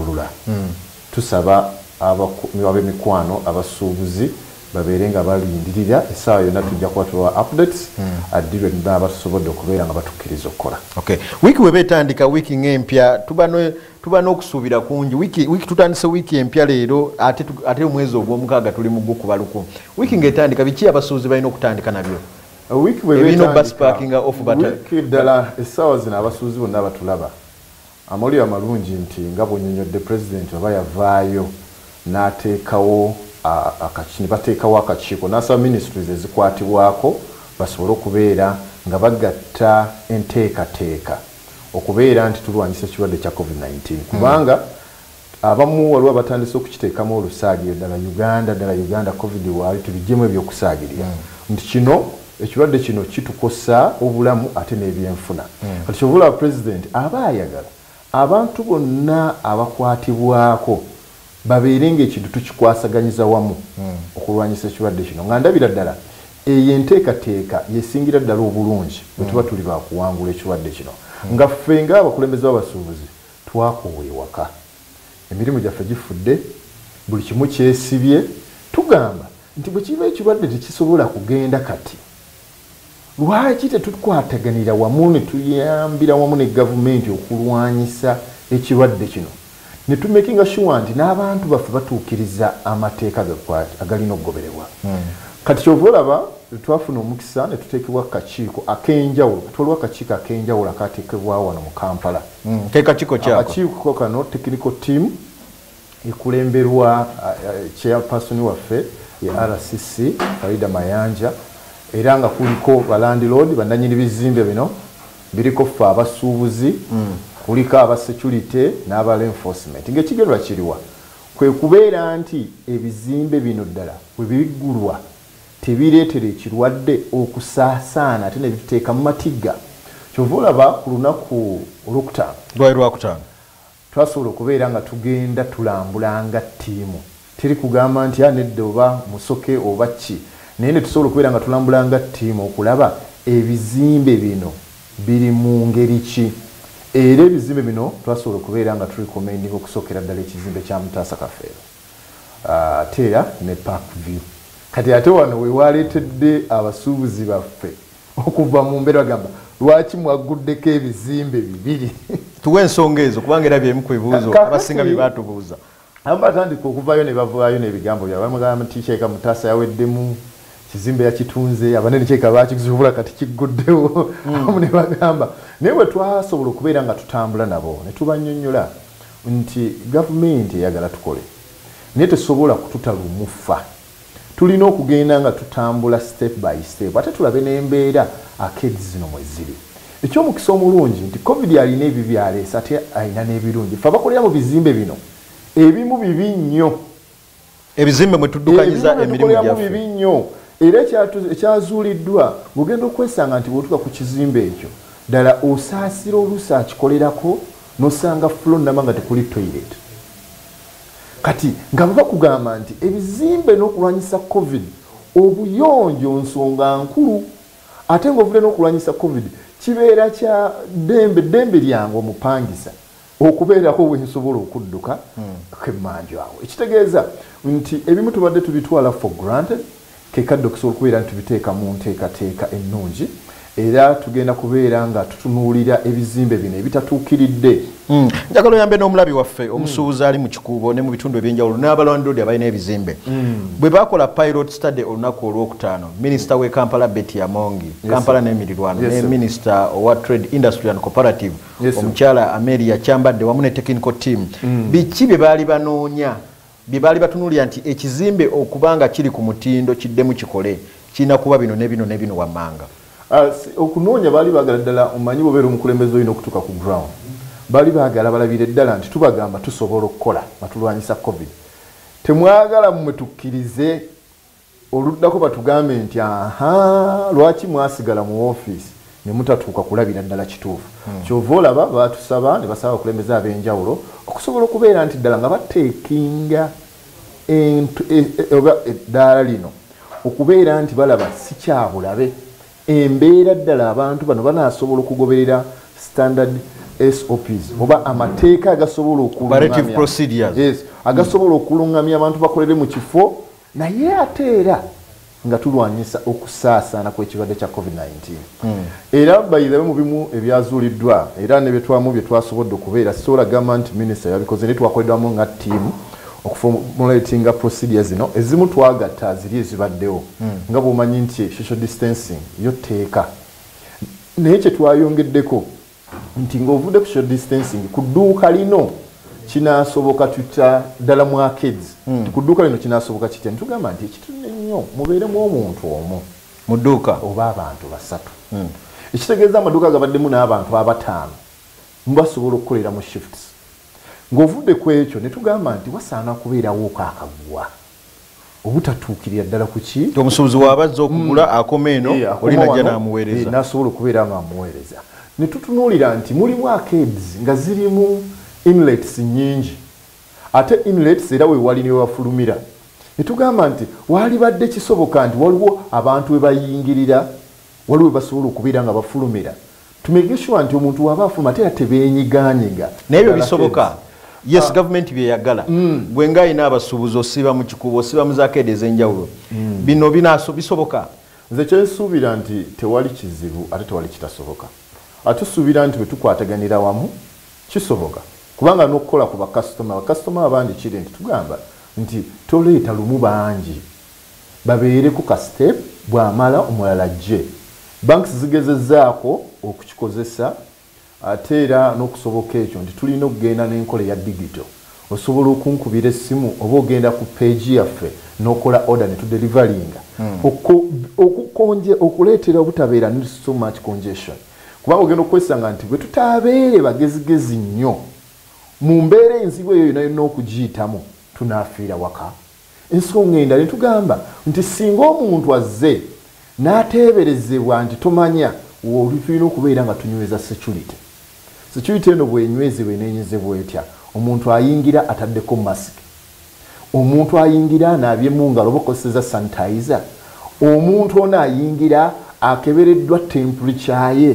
kulambulula tusaba ab'emikwano abasuubuzi babeerenga balindirira essaawa yonna tujja kubatula updates addirwe n'abatusobodde okubeera nga batukkiriza okukola. Okay. Wiki weba etandika wiki ng'empya tuba n'okusuubira kungi wiki tutandise wiki empya leero ate omwezi ogw'omukaaga tuli mu gukuba lukumi. Wiki ng'etandika biki abasuubuzi balina okutandika nabyo? Wiki ddala essaawa zino abasuubuzi bonna batulaba amawulire amalungi nti nga bw'onnyonnyodde pulezidenti oba yavaayo n'ateekawo bateekawo akakiiko n'asaba ministries ezikwatibwako basobole okubeera nga bagatta enteekateeka okubeera nti tulwanyisa ekirwadde kya COVID-19 kubanga abamu waliwo batandise okukiteekamu olusaagiro ddala Uganda COVID waali tubijjemu ebyokusaagirira nti kino ekirwadde kino kitukosa obulamu ate n'ebyenfuna kati kyovula pulezidenti aba ayagala abantu bonna abakwatibwako babeerenga ekintu tukikwasaganyiza wamu okulwanyisa ekirwadde kino nga ndabira ddala eyo enteekateeka yesingira ddala obulungi bwe tuba tuli bakuwangula ekirwadde kino nga ffe ng'abakulembeze b'abasuubuzi twakoowa ewaka emirimu gyaffe gifudde buli kimu kyesibye tugamba nti bwe kiba ekirwadde tekisobola kugenda kati lwaki tetukwataganira wamu ne tuyambira wamu ne gavumenti okulwanyisa ekirwadde kino ne tumakinga sure nti n'abantu baffe batuukiriza amateeka agalina okugobererwa kati kyova olaba twafuna omukisa ne tuteekebwa akakiiko ak'enjawulo twaliwo akakiiko ak'enjawulo akateekebwawo wano mu Kampala akakiiko kano technical team ekulemberwa chairperson waffe ye RCC Farida Mayanja era nga kuliko balandlord bandanyiri bizimbe bino biriko ffe abasuubuzi kuliko aba security n'aba enforcement ng'ekigerwa kiriwa kwe kubeera nti ebizimbe bino ddala bwe biggulwa tebireetera ekirwadde okusaasaana ate ne bituteeka mu matigga kyova olaba ku lunaku olwokutaano twasobola okubeera nga tugenda tulambulanga ttiimu teri kugamba nti nedda oba musoke oba ki naye ne tusobola okubeera nga tulambulanga ttiimu okulaba ebizimbe bino biri mu ngeri ki era ebizimbe bino twasobola okubeera nga tulikomendinga okusookera ddala ekizimbe kya Mutaasa Kafeero ate era ne Park View kati ate wano we waleetedde abasuubuzi baffe okuva mu mbeera bagamba lwaki mwaguddeko ebizimbe bibiri tuwe ensonga ezo kubanga era byemu ku bibuuzo abasinga bye baatubuuza batandika okuvaayo ne bavaayo n'ebigambo byabwe bamugamba nti Sheikh Mutaasa yaweddemu kizimbe yakitunze abanene kyeka bakizubula kati kigguddewo amu ne bagamba naye bwe twasobola okubeera nga tutambula nabo ne tubannyonnyola nti gavumenti eyagala tukole naye tesobola kututala omufa tulina okugenda nga tutambula step by step ate tulabe n'embeera akedi zino mwe ziri ekyomukisa omulungi nti COVID alina ebibi aleese ate alina n'ebirungi fe abakolera mu bizimbe bino ebimu bibi nnyo ebizimbe mwe tuddukanyiza emirimu gyaffe bibi nnyo era ekyazuuliddwa ng'ogenda okwesanga nti bw'otuuka ku kizimbe ekyo ddala osaasira oluusi akikolerako n'osanga fulo nnama nga tekuli toilet kati nga baba kugamba nti ebizimbe n'okulwanyisa COVID obuyonjo nsonga nkulu ate ng'ovudde n'okulwanyisa COVID kibeera kya ddembe lyange omupangisa okubeerako bwensobola okudduka kemmanjo awo ekitegeeza nti ebimu tubadde tubitwala for granted kekadde okusobola okubeera nti tubiteeka mu nteekateeka ennungi era tugenda kubeera nga tutunuulira ebizimbe bino ebitatuukiridde njagala oyambe n'omulabi waffe omusuubuzi ali mu kikuubo ne mu bitundu ebyenjawulo n'abalondodi abalina ebizimbe bwe bakola pilot study olunaku olwokutaano minisita w'e Kampala Betty Amongi Kampala n'emirirwano ne minisita owa trade industry and cooperative omukyala Amelia Kyambadde wamu ne technical team biki bye baali banoonya bye baali batunuulira nti ekizimbe okubanga kiri ku mutindo kiddemu kikole kirina kuba bino ne bino ne bino wammanga okunoonya baali baagala ddala omanyi bwobeera omukulembeze olina okutuuka ku ground baali baagala balabire ddala nti tubagamba tusobola okukola batulwanyisa COVID temwagala mmwe tukkirize oluddako batugambe nti lwaki mwasigala mu ofiisi ne mutatuuka kulabira ddala kituufu kyova olaba batusaba ne basaba abakulembeze ab'enjawulo okusobola okubeera nti ddala nga bateekinga eddaala lino okubeera nti balaba si kyabulabe embeera ddala abantu bano banaasobola okugoberera standard SOPs oba amateeka agasobola operative procedures yes agasobola okulungamya abantu bakolere mu kifo naye ate era nga tulwanyisa okusaasaana kw'ekirwadde kya COVID-19 era bayirewe mu bimu ebyazuuliddwa era ne betwamu bye twasobodde okubeera sola government minister yabikoze ne twakoleddwamu nga team okuformulatinga procedures zino ezimu twagatta ziri ezibaddewo nga bw'omanyi nti social distancing yo teeka naye kye twayongeddeko nti ng'ovudde ku social distancing ku dduuka lino kinaasoboka tutya ddala mu arcades ku dduuka lino kinaasoboka kitya nitugamba nti ekitune nnyo mubeeremu omuntu omu mu dduuka oba abantu basatu ekitegeeza amaduuka gabaddemu n'abantu 5 mubasobola okukolera mu shifts ng'ovudde ku ekyo ne tugamba nti wasaana kubeerawo akagwa obutatuukirira ddala ku ki omusuubuzi w'abazza okugula akoma eno oli najja n'amuweereza n'asobola okubeera nga amuweereza ne tutunuulira nti mulimu arcades nga zirimu inlets nyingi ate inlets era we wali ne wafulumira ne tugamba nti wali badde kisoboka nti waliwo abantu we bayingirira waliwo basobola okubeera nga bafulumira tumegeshwa nti omuntu waba afuluma ate tebeenyigaanyiga naye ebyo bisoboka yes government byeyagala bwenga ayina abasuubuzi osiba mu kikubo osiba mu zakeede ez'enjawulo bino bisoboka nze kyensuubira nti tewali kizibu ate tewali kitasoboka ate tusuubira nti bwe tukwataganira wamu kisoboka kubanga n'okukola ku bakasitoma abangi kiri nti tugamba nti toleeta lumu bangi babeere ku kasitep bw'amala omulala ajje banks zigezezzaako okukikozesa ate era n'okusoboka ekyo nti tulina okugenda n'enkola ya digito osobola okunkubira essimu oba ogenda ku peegi yaffe n'okola order ne tudelivaringa okuleetera obutabeera ne so much congestion kubanga ogenda okwesanga nti bwe tutaabeere bagezigezi nnyo mu mbeera enzibu eyo yonna yonna okugiyitamu tunaafiira waka ensonga endala ne tugamba nti singa omuntu azze n'ateeberezebwa nti tomanya oli tulina okubeera nga tunyweza security eno bw'enywezebwa eneenyezebwa etya omuntu ayingira ataddeko masiki omuntu ayingira n'abyemu ngalo bakozeseza sanitizer omuntu ono ayingira akebereddwa temperature ye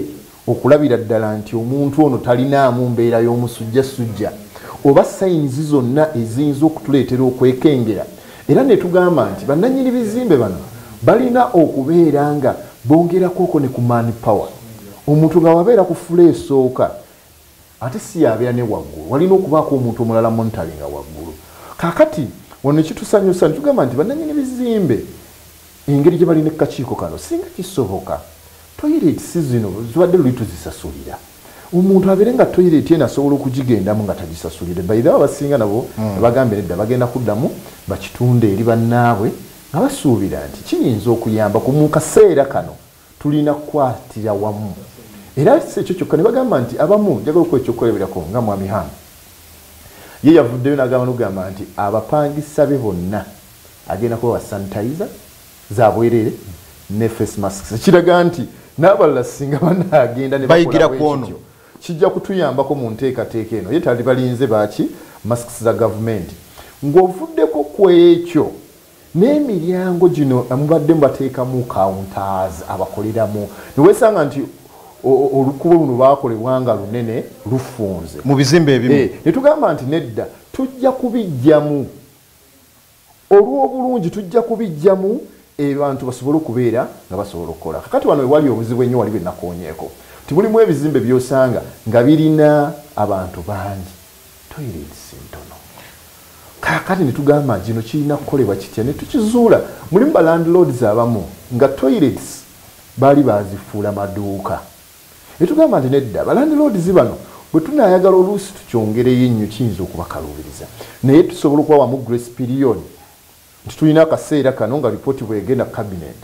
okulabira ddala nti omuntu ono talinaamu mbeera y'omusujjasujja oba sayinizi zonna eziyinza okutuleetera okwekengera era ne tugamba nti bannannyini bizimbe bano balina okubeera nga bongerako ne ku manpower omuntu nga wabeera ku fula esooka ate si yabeera ne waggulu walina okubaako omuntu omulala monitoringa waggulu kaakati wano kitusanyusa nitugamba nti bannannyini bizimbe engeri gye balina ekkakiiko kano singa kisoboka toilet zino zibadde luli tuzisasulira omuntu abeere nga toilet eno asobola okugigendamu nga tagisasulire bayirawo abasinga nabo bagambe nedda bagenda kuddamu bakitunde eri bannaabwe nga basuubira nti kiyinza okuyamba mu kaseera kano tulina kukwatira wamu era si ekyo kyokka ne bagamba nti abamu njagala okuwa ekyokuleberako nga mwami Ham ye yavuddeyo n'agamba n'ogamba nti abapangisa be bonna agenda kubawa sanitizer za bwerere ne face masks ekiraga nti n'abalala singa banaagenda ne bayigira kwono kijja kutuyambako mu nteekateeka eno ye tali balinze baaki masks za gavumenti ng'ovuddeko ku ekyo n'emiryango gino mubadde mubateekamu counters abakoleramu niwesanga nti olukubo luno baakolebwa nga lunene lufunze mu bizimbe ebimu ne tugamba nti nedda tujja kubijjamu olw'obulungi tujja kubijjamu abantu basobole okubeera nga basobola okukola kakati wano wewali obuzibu ennyo wali bwenakoonyeeko ti mulimu ebizimbe byosanga nga birina abantu bangi toilets ntono kakati ne tugamba gino kirina kukolebwa kitya ne tukizuula mulimu balandlords abamu nga toilets baali bazifuula maduuka ne tugamba nti nedda balandlords bano bwe tunaayagala oluusi tukyongereyo ennyo kiyinza okubakaluubiriza naye tusobola okubawamu grace period nti tulina akaseera kano nga lipooti bwegenda cabinet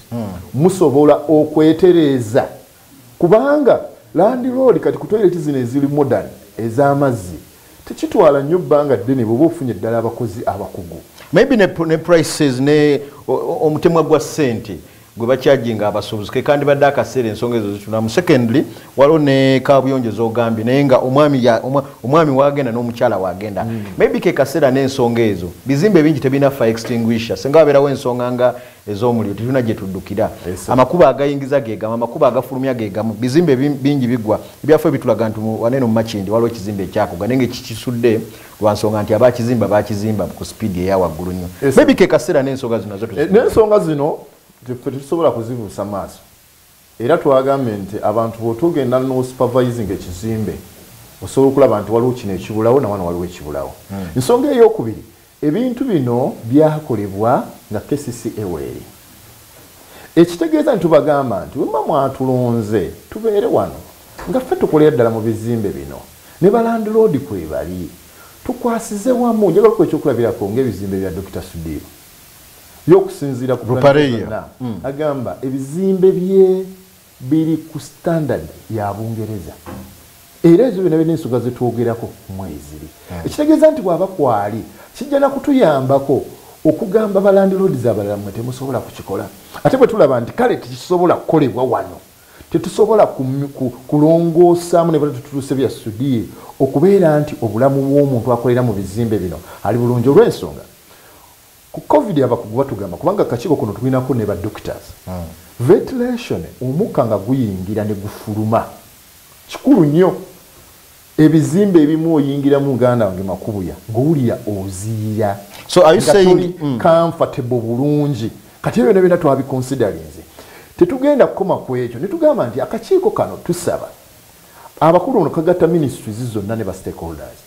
musobola okwetereeza kubanga landlord kati ku toilet zino eziri modern ez'amazzi tekitwala nnyo bbanga ddene bw'oba ofunye eddala abakozi abakugu maybe ne prices ne omutemwa gwa ssente gwe bakyajinga abasuubuzi ke kandi badde akaseera ensonga ezo zitunamu. Secondly waliwo ne kabuyonjo z'ogambye naye nga omwami wagenda n'omukyala wagenda maybe ke kaseera n'ensonga ezo bizimbe bingi tebina fire extinguisher senga wabeerawo ensonga nga ez'omuliro tetulina gye tuddukira. Amakubo agayingiza gegamu, amakubo agafulumya gegamu, bizimbe bingi bigwa. Ebyaffe bitulaga nti wanene mu Makindi waliwo ekizimbe ekyakuga naye ng'ekikisudde lwa nsonga nti bakizimba ku speed eya waggulu nnyo. Maybe ke kaseera n'ensonga zino nazo n'ensonga zino tetusobola kuzibuusa maaso era twagambye nti abantu bw'otugenda n'osupervising ekizimbe osobola okulaba nti waliwo kino ekibulawo na wano waliwo ekibulawo. Ensonga ey'okubiri, ebintu bino byakolebwa nga KCCA weeri. Ekitegeeza nti tubagamba nti wemma mwatulonze tubeere wano nga ffe tukolera ddala mu bizimbe bino ne balandlord kwe bali tukwasize wamu. Njagala ku ekyokulabirako ng'ebizimbe bya Dr. Sudiru y'okusinziira ku Rupareya agamba ebizimbe bye biri ku standard ya Bungereza era ezo byonna n'ensonga zetwogerako mweziri. Ekitegeeza nti bw'aba kwali kijja na kutuyambako okugamba balandlords abalala mwe temusobola kukikola ate bwe tulaba nti kale tekisobola kukolebwa wano tetusobola kulongoosamu ne batutuuse bya Sudiru okubeera nti obulamu bw'omuntu akolera mu bizimbe bino ali bulungi. Olw'ensonga ku COVID abakugu batugamba kubanga akakiiko kuno tulinako ne ba doctors ventilation omukka nga guyingira ne gufuluma kikulu nnyo. Ebizimbe ebimu oyingira mu Uganda wange Makubuya ng'owulira oziira. So are you saying comfortable bulungi kati ebyo byonna twabiconsiderinze tetugenda kukoma ku ekyo ne tugamba nti akakiiko kano tusaba abakulu ono kagatta ministries zonna ne ba stakeholders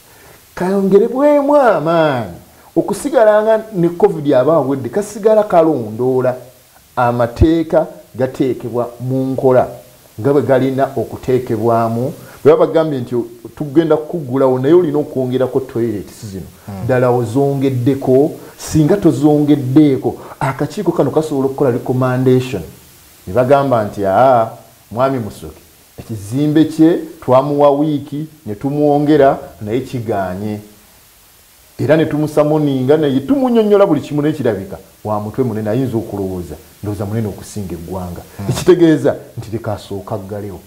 kayongerebwemu amaanyi okusigala nga ne COVID abaawedde kasigala kalondoola amateeka gateekebwa mu nkola nga bwe galina okuteekebwamu. Bwe bagambye nti tugenda kuggulawo naye olina okwongerako toilets zino ddala ozongeddeko singa tozongeddeeko akakiiko kano kasobola okukola recommendation ne bagamba nti mwami Musoke ekizimbe kye twamuwa wiiki ne tumwongera naye kiganye era ne tumusamoninga naye tumunyonnyola buli kimu n'ekirabika wa mutwe munene ayinza okulowooza ndowooza munene okusinga eggwanga. Ekitegeeza nti leka asooka ggalewo.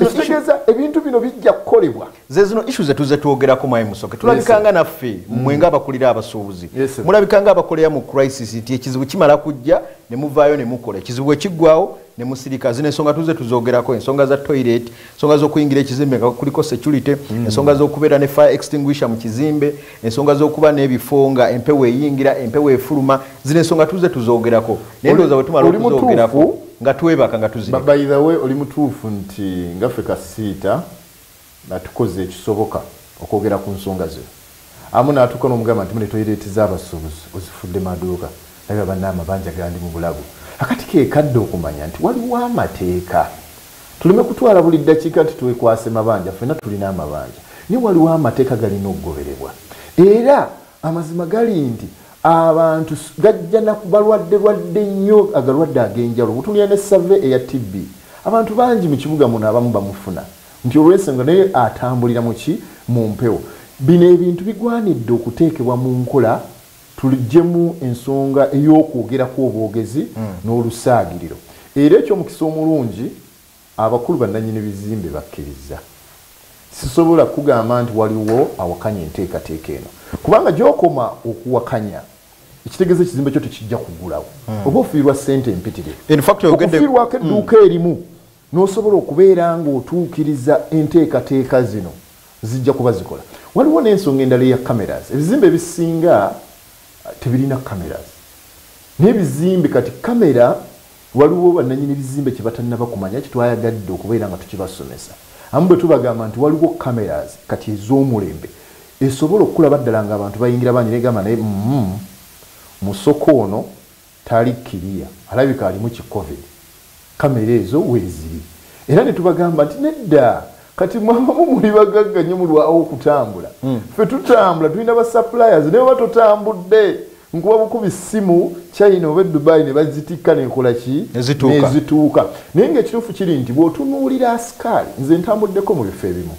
Ekitegeeza ebintu bino bijja kukolebwa. Zezino issues zetuze twogerako Mwami Musoke tulabikanga naffe mwenga abakulira abasuubuzi mulabikanga abakolera mu crisis ti ekizibu kimala kujja ne muvaayo ne mukola ekizibu ekiggwawo ne musirika zino ensonga tuze tuzogerako ensonga za toilet ensonga z'okuyingira ekizimbe nga kuliko security ensonga z'okubeera ne fire extinguisher mu kizimbe ensonga z'okuba n'ebifo nga empewo eyingira empewo efuluma zino ensonga tuze tuzogerako naye ndowooza bwe tumala okuzogerako nga twebaka nga tuzirika. By the way oli mutuufu nti ngaffe kasiita natukoze ekisoboka okwogera ku nsonga zino amu n'atuuka n'omugamba nti mune toilet z'abasuubuzi ozifudde maduuka naye banna amabanja gandi mu bulabu akati keekadde okumanya nti waliwo amateeka tuleme kutwala buli ddakiika nti twekwase mabanja ffenna tulina amabanja naye waliwo amateeka galina okugobererwa era amazima gali nti abantu gajja na balwadde nnyo agalwadde ag'enjawulo butulira ne survey eya TB abantu bangi mu kibuga muno abamu bamufuna nti olw'ensonga naye atambulira mu mpewo. Bino ebintu bigwanidde okuteekebwa mu nkola tulijjemu ensonga ey'okwogerako obwogezi n'olusaagiriro era eky'omukisa omulungi abakulu bannannyini bizimbe bakkiriza. Sisobola kugamba nti waliwo awakanya enteekateeka eno kubanga gy'okoma okuwakanya ekitegeeza ekizimbe kyo tekijja kuggulawo oba ofiirwa ssente empitire okufiirwako edduuka erimu n'osobola okubeera ng'otuukiriza enteekateeka zino zijja kuba zikola. Waliwo n'ensonga endala eya cameras. Ebizimbe ebisinga tebirina cameras n'ebizimbe kati kamera waliwo bannannyini bizimbe kye batannaba kumanya kitwayagadde okubeera nga tukibasomesa amu bwe tubagamba nti waliwo cameras kati ez'omulembe esobola okulaba ddala nga abantu bayingira bangi negamba naye Musoko ono tali kiriya alabika alimu ki COVID kamera ezo weeziri era ne tubagamba nti nedda kati mwabamu muli bagagga nnyo mulwawo okutambula ffe tutambula tulina ba suppliers naye oba totambudde nkuba bukubi simu China oba Dubai ne bazitikka nekola ki nezituuka naye ng'ekituufu kiri nti bw'otunuulira asikaali nze ntambuddeko mu bifo ebimu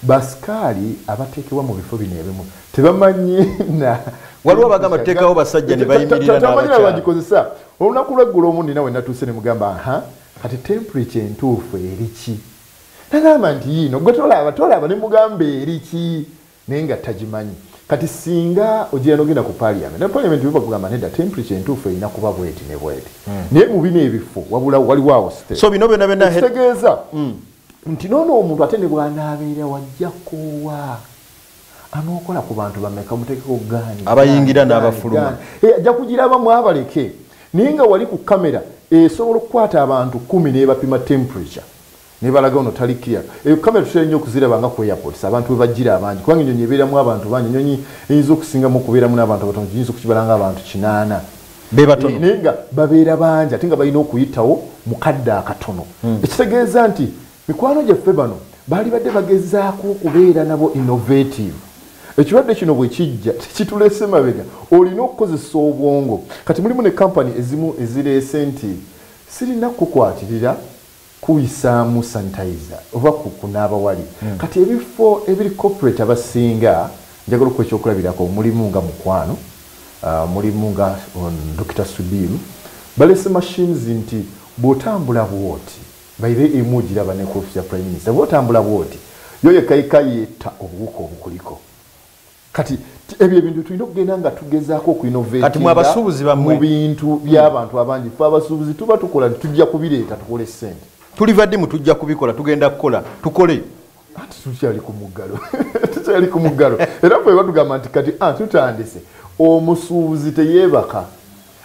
basikaali abateekebwa mu bifo bino ebimu tebamanyi na waliwo bagamba teekawo basajja ne bayimirira n'abakyala bagikozesa olunaku lweggulo omu nina we natuuse ne mugamba aha kati temperature entuufu eriki nagamba nti yiino gwe tolaba ne mugamba eriki naye nga tagimanyi kati singa ogenda ogenda ku parliament ne parliament biba kugamba nedda temperature entuufu erina kuba bweti ne bweti naye mu bino ebifo wabula waliwo so bino byonna kitegeeza nti noono omuntu ate ne bwanaabeera wajja koowa anokola ku bantu bameka mutekeko gani abayingira n'abafuluma ajja kugirabamu abaleke naye nga wali ku kamera esobola okukwata abantu 10 n'ebapima temperature nebalaga ono talikira kamera tutera nnyo okuziraba nga ku airports abantu bwe bajjira abangi kubanga ennyonyi ebeeramu abantu bangi ennyonyi eyinza okusingamu okubeeramu n'abantu abatono giyinza okukibala nga abantu 8 bebatono naye nga babeera bangi ate nga balina okuyitawo mu kadde akatono ekitegeeza nti mikwano gyaffe bano baali badde bagezaako okubeera nabo innovative ekirwadde kino bwe kijja tekitulese mabega olina okukozesa obwongo kati mulimu ne kampani ezimu ezireese nti sirina kukwatirira kuyisaamu sanitizer oba kunaaba wali kati ebifo ebiri corporate abasinga njagala okuwa ekyokulabirako mulimu nga Mukwano mulimu nga Dr. Subiru balese machines nti bw'otambula bwoti baire emujiraba ne ku office ya prime minister bw'otambula bwoti yo yekayika yetta obuwuka obukuliko kati ebyo ebintu tulina okugenda nga tugezaako okuinnovate kati mu abasuubuzi bammwe mu bintu by'abantu abangi fe abasuubuzi tuba tukola tujja kubireeta tukole ssente tuliva ddi mutujja kubikola tugenda kukola tukole ati tukyali ku muggalo era bwe batugamba nti kati tutandise omusuubuzi teyeebaka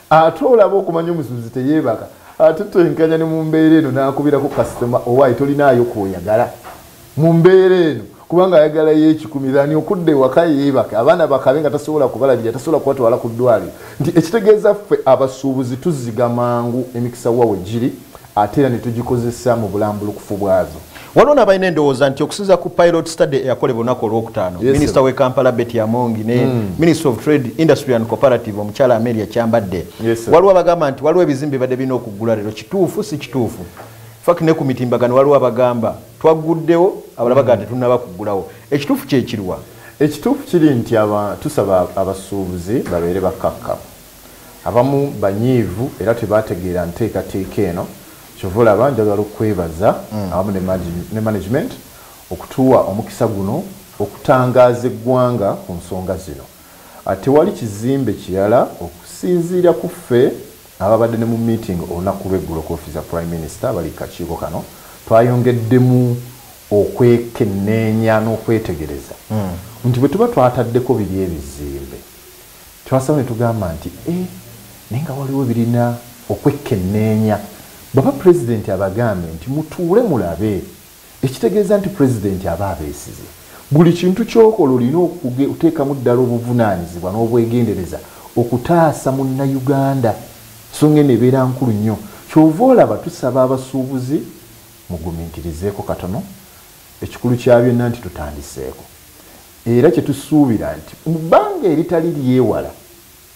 ate olaba okumanya omusuubuzi teyeebaka ate twenkanya ne mu mbeera eno n'akubirako kasitoma owaayi tolinaayo kw'oyagala mu mbeera eno kubanga ayagala y'ekikumizani okudde ewaka yeebaka abaana bakabe nga tasobola kubalabira tasobola kubatwala ku ddwaliro nti ekitegeeza ffe abasuubuzi tuziga mangu emikisa wawe giri ate era ne tugikozesa mu bulambulukufu bwazo waliwo n'abalina endowooza nti okusinza ku pilot study eyakolebwa olunaku olwokutaano minisita w'e Kampala Betty Amongi ne Minister of Trade Industry and Cooperative omukyala Amelia Kyambadde waliwo abagamba nti waliwo ebizimbe badde birina okuggula leero kituufu si kituufu faki ne ku mitimbagano waliwo abagamba twagguddewo abalala bagamba tetunnaba kuggulawo ekituufu kyekirwa ekituufu kiri nti tusaba abasuubuzi babeere bakkakkamu abamu banyiivu era tebategeera nteekateeka eno kyova olaba njagala okwebaza awamu ne management okutuwa omukisa guno okutangaaza eggwanga ku nsonga zino tewali kizimbe kirala okusinziira ku ffe ababadde ne mu meeting olunaku lw'eggulo ku office ya prime minister bali kakiiko kano twayongeddemu okwekenneenya n'okwetegereza nti bwe tuba twataddeko biri ebizimbe twasaba ne tugamba nti naye nga waliwo birina okwekenneenya baba pulezidenti abagambe nti mutuule mulabe ekitegeeza nti pulezidenti aba abeesize buli kintu kyokola olina okuteekamu ddala obuvunaanyizibwa n'obwegendereza okutaasa munnayuganda songa eno ebeera nkulu nnyo kyova olaba tusaba abasuubuzi mugumiikirizeeko katono ekikulu kya byonna nti tutandiseeko era kyetusuubira nti mu bbanga eritali lyewala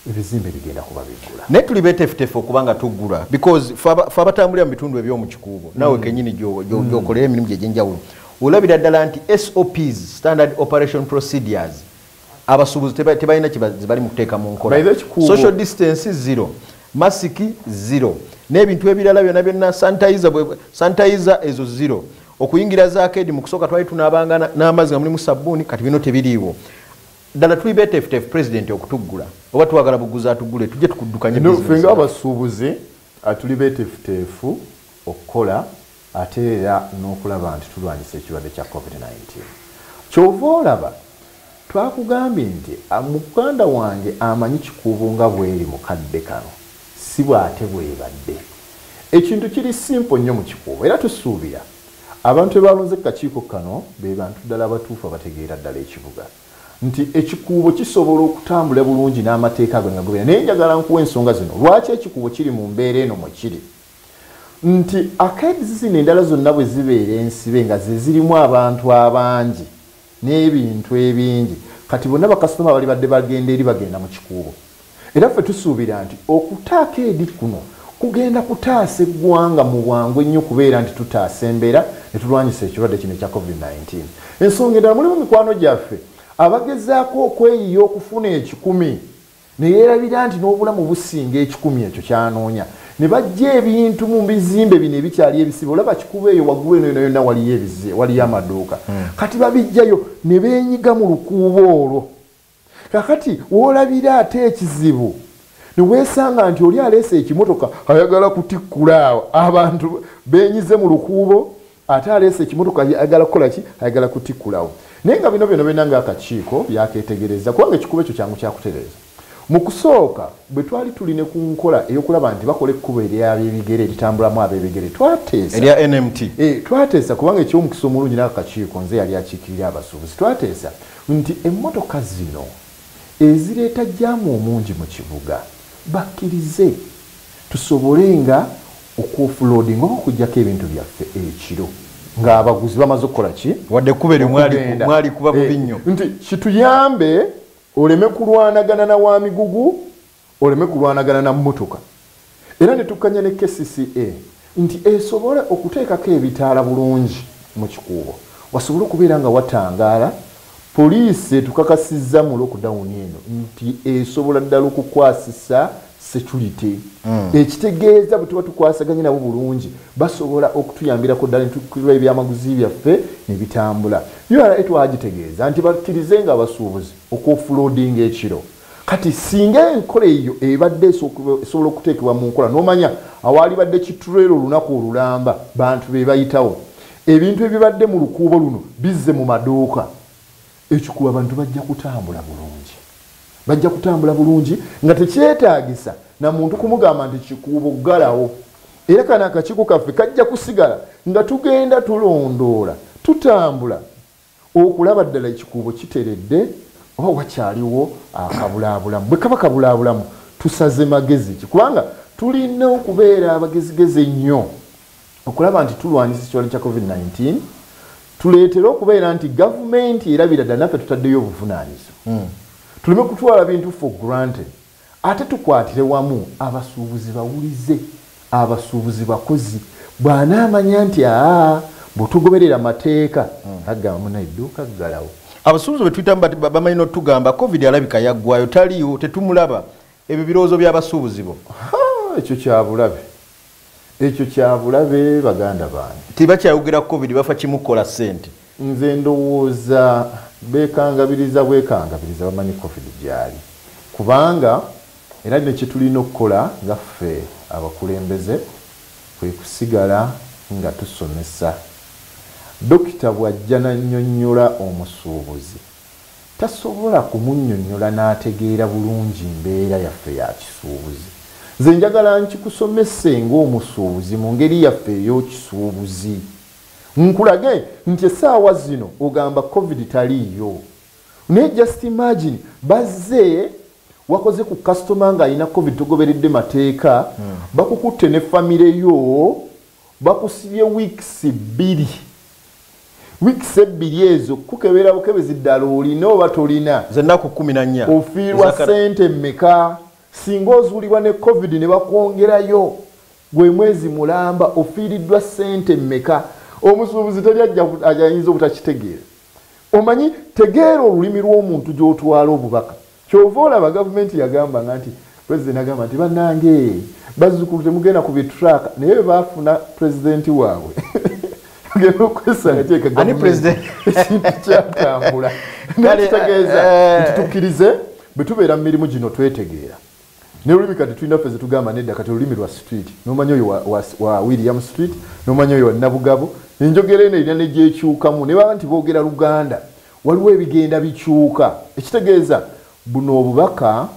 ebizimbe bigenda kuba biggula naye tuli betefutefu okuba nga tuggula because fe abatambulira mu bitundu ebyomu kikuubo naawe kenyini gyokolera emirimu gyegyenjawulo olabira ddala nti SOPs standard operation procedures abasuubuzi tebalina kibali mu kuteeka mu nkola social distance 0 masiki 0 n'ebintu ebirala byonna sanitizer ezo 0 okuyingira za akedi mu kusooka twali tunaabanga n'amazzi nga mulimu sabbuuni kati bino tebiriiwo ddala tuli betefutefu pulezidenti okutuggula oba twagala buguzi atuggule tujje tukuddukanye ffe nga abasuubuzi tuli betefutefu okukola ate era n'okulaba nti tulwanyisa ekirwadde kya COVID-19 kyova olaba twakugambye nti muganda wange amanyi kikuubo nga bweri mu kadde kano si bw'ate bwebadde ekintu kiri simple nnyo mu kikuubo era tusuubira abantu ebalonze kakiiko kano be bantu ddala abatuufu abategeera ddala ekibuga nti ekikuubo kisobola okutambula bulungi n'amateeka ago nga naye njagala nkuwa ensonga zino lwaki ekikuubo kiri mu mbeera eno mwe kiri nti akaedizi zino endala zonna bwe zibeera ensibe nga ze zirimu abantu abangi n'ebintu ebingi kati bonna bakasitoma bali badde bagenda eri bagenda mu kikuubo era ffe tusuubira nti okutaaka edi kuno kugenda kutaasa eggwanga mu bwangu ennyo kubeera nti tutaasa embeera ne tulwanyisa ekirwadde kino ekya COVID-19 ensonga endala mulimu mikwano gyaffe abagezaako okweyiya okufuna 10 ne yeerabira nti n'obulamu businga ekikumi ekyo kyanoonya ne bajja ebintu mu bizimbe bino ebikyali ebisibe olaba kikuba eyo waggulu eno yonna waliyo amaduuka kati babijjayo ne beenyiga mu lukuubo olwo kakati woolabira ate ekizibu ne weesanga nti oli aleese ekimotoka ayagala kutikkula awo abantu beenyize mu lukuubo ate aleese ekimotoka ayagala kukola ki ayagala kutikkulawo naye nga bino byonna ng'akakiiko byakeetegereza kubanga ekikuba ekyo kyangu kyakutereeza mu kusooka bwe twali tuline ku nkola ey'okulaba nti bakola ekkubo ery'ab'ebigere eritambulamu ab'ebigere twateesa erya NMT twateesa kubanga ekyomukisa omulungi n'akakiiko nze yali akiikirira abasuubuzi twateesa nti emmotoka zino ezireeta jjaamu omungi mu kibuga bakkirize tusobole nga okuofuloading oba okugjako ebintu byaffe ekiro ng'abaguzi bamaze okukola ki wadde ekkubo eryo mwali kuba bubi nnyo nti kituyambe oleme kulwanagana na wa migugu oleme kulwanagana na mmotoka era ne tukkanya ne KCCA nti esobole okuteekako ebitaala bulungi mu kikuubo wasobole okubeera nga watangaala poliisi tukakasizza mu lockdown eno nti esobola ddala okukwasisa security ekitegeeza bwe tuba tukwasaganye nabo bulungi basobola okutuyambirako ddala netukirwa ebyamaguzi byaffe ne bitambula URA twagitegeeza nti bakkirize nga abasuubuzi okuofuloadinga ekiro kati singa enkola eyo ebadde esobola okuteekebwa mu nkola n'omanya awaali badde kitulero olunaku olulamba bantu be bayitawo ebintu ebibadde mu lukuubo luno bizze mu maduuka ekikuba abantu bajja kutambula bulungi nga tekyetaagisa na muntu kumugamba nti kikuubo galawo era kana akakiiko kaffe kajja kusigala nga tugenda tulondoola tutambula okulaba ddala ekikuubo kiteredde oba wakyaliwo akabulaabulamu bwe kaba kabulaabulamu tusaze magezi ki kubanga tulina okubeera abagezigezi ennyo okulaba nti tulwanyisa ekirwadde kya COVID-19 tuleetera okubeera nti gavumenti erabira ddala naffe tutaddeyo obuvunaanyizibwa tuleme kutwala bintu for granted ate tukwatire wamu abasuubuzi bawulize abasuubuzi bakozi bw'anaamanya nti bwetugoberera amateeka agamba muna edduuka ggalawo abasuubuzi bwe tuyita bamanyi n'otugamba covid alabika yaggwayo taliyo tetumulaba ebyo birowoozo by'abasuubuzi bo ekyo kyabulabe baganda bange tibakyayogera covid bafa kimukola ssente nze ndowooza bwekangabiriza bamanyi covid gyali kubanga era ne kyetulina okukola nga ffe abakulembeze kwe kusigala nga tusomesa dokita bw'ajja n'annyonnyola omusuubuzi tasobola kumunnyonnyola n'ategeera bulungi mbeera yaffe ya kisuubuzi nze njagala nkikusomese ng'omusuubuzi mu ngeri yaffe ey'okisuubuzi nkulage nti essaawa zino ogamba covid taliiyo naye just imagine bazze wakoze ku customer ng'alina covid togoberedde mateeka bakukutte ne famire yo bakusibye weeks 2 ezo kukebera bukebezi ddala olina oba tolina zennaku 14 ofiirwa ssente mmeka singa ozuulibwa ne covid ne bakwongerayo gwe mwezi mulamba ofiiriddwa ssente mmeka omusuubuzi teri ayinza obutakitegeera omanyi tegeera olulimi lw'omuntu gy'otwala obubaka kyova olaba gavumenti yagamba nti pulezidenti agamba nti bannange bazzukulu temugenda ku bitraaka naye baafuna pulezidenti waabwe genda okwesanga teeka gavumenti ekintu kyatambula nakitegeeza nti tukkirize bwe tubeera mu mirimu gino twetegeera n'olulimi kati tulina ffe zetugamba nedda kati olulimi lwa street n'omanya oyo wa William Street n'omanya oyo wa Nabugabo enjogera eno erina negyekyukamu ne baba nti boogera Luganda waliwo ebigenda bikyuka ekitegeeza buno obubaka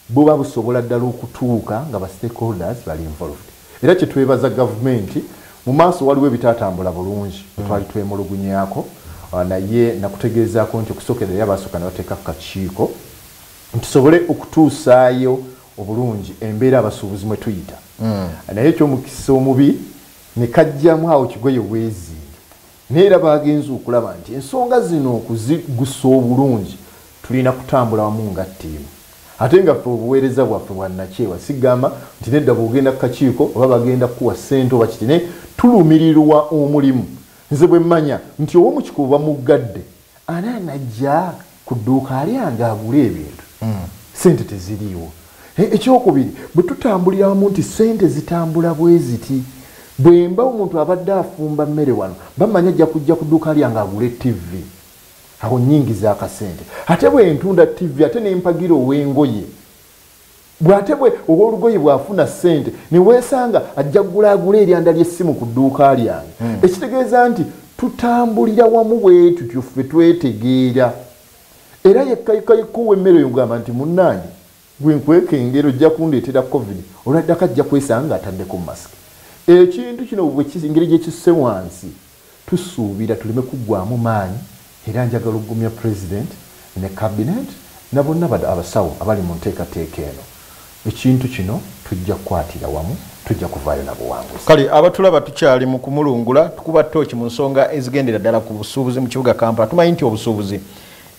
buba busobola ddala okutuuka nga ba stakeholders bali involved era kyetwebaza gavumenti mu maaso waliwo ebitaatambula bulungi twali twemulugunyaako naye nakutegeezaako nti okusookera eri abaasooka ne bateeka ku kakiiko ntusobole okutuusaayo obulungi embeera abasuubuzi mwe tuyita naye ekyomukisa omubi ne kajjamu awo kigoye weezinge neera bagenza okulaba nti ensonga zino okuzigusa obulungi tulina kutambula wamu nga ttiimu ate nga ffe obuweereza bwaffe bwannakyewa sigamba nti nedda bwogenda ku kakiiko oba bagenda kuwa ssente oba kiti naye tulumirirwa omulimu nze bwe mmanya nti ow'omukikuuba muggadde anaanajja ku dduuka alyanga agula ebintu sente teziriiwo. Ekyokubiri bwe tutambulira wamu nti sente zitambula bwe ziti. Bwemba omuntu abadde afumba mmere wano bamanya ajja kujja ku dduuka lyange agule TV. Awo nnyingi z'akasente. Ate bwe ntunda TV ate n'empagira ow'engoye. Bw'ate bwe ow'olugoye bw'afuna ssente ne weesanga ajja kugula eryanda ly'essimu ku dduuka lyange. Ekitegeeza nti tutambulira wamu bwetu tuffe twetegeera. Era yekkayikayikko w'emmere oyo gamba nti munnange gwe nkwekengera ojja kundeetera COVID olwaddako ajja kwesanga ataddeko masiki. Ekintu kino bwe engeri gye kisse wansi tusuubira tuleme kuggwamu maanyi era njagala okugumya president ne cabinet na bonna abasawo abali mu nteekateeka eno. Ekintu kino tujja kukwatira wamu, tujja kuvaayo na buwanguzi. Kale abatulaba tukyali mu kumulungula tukuba ttooki mu nsonga ezigendera ddala ku busuubuzi mu kibuga Kampala. Tumanyi nti obusuubuzi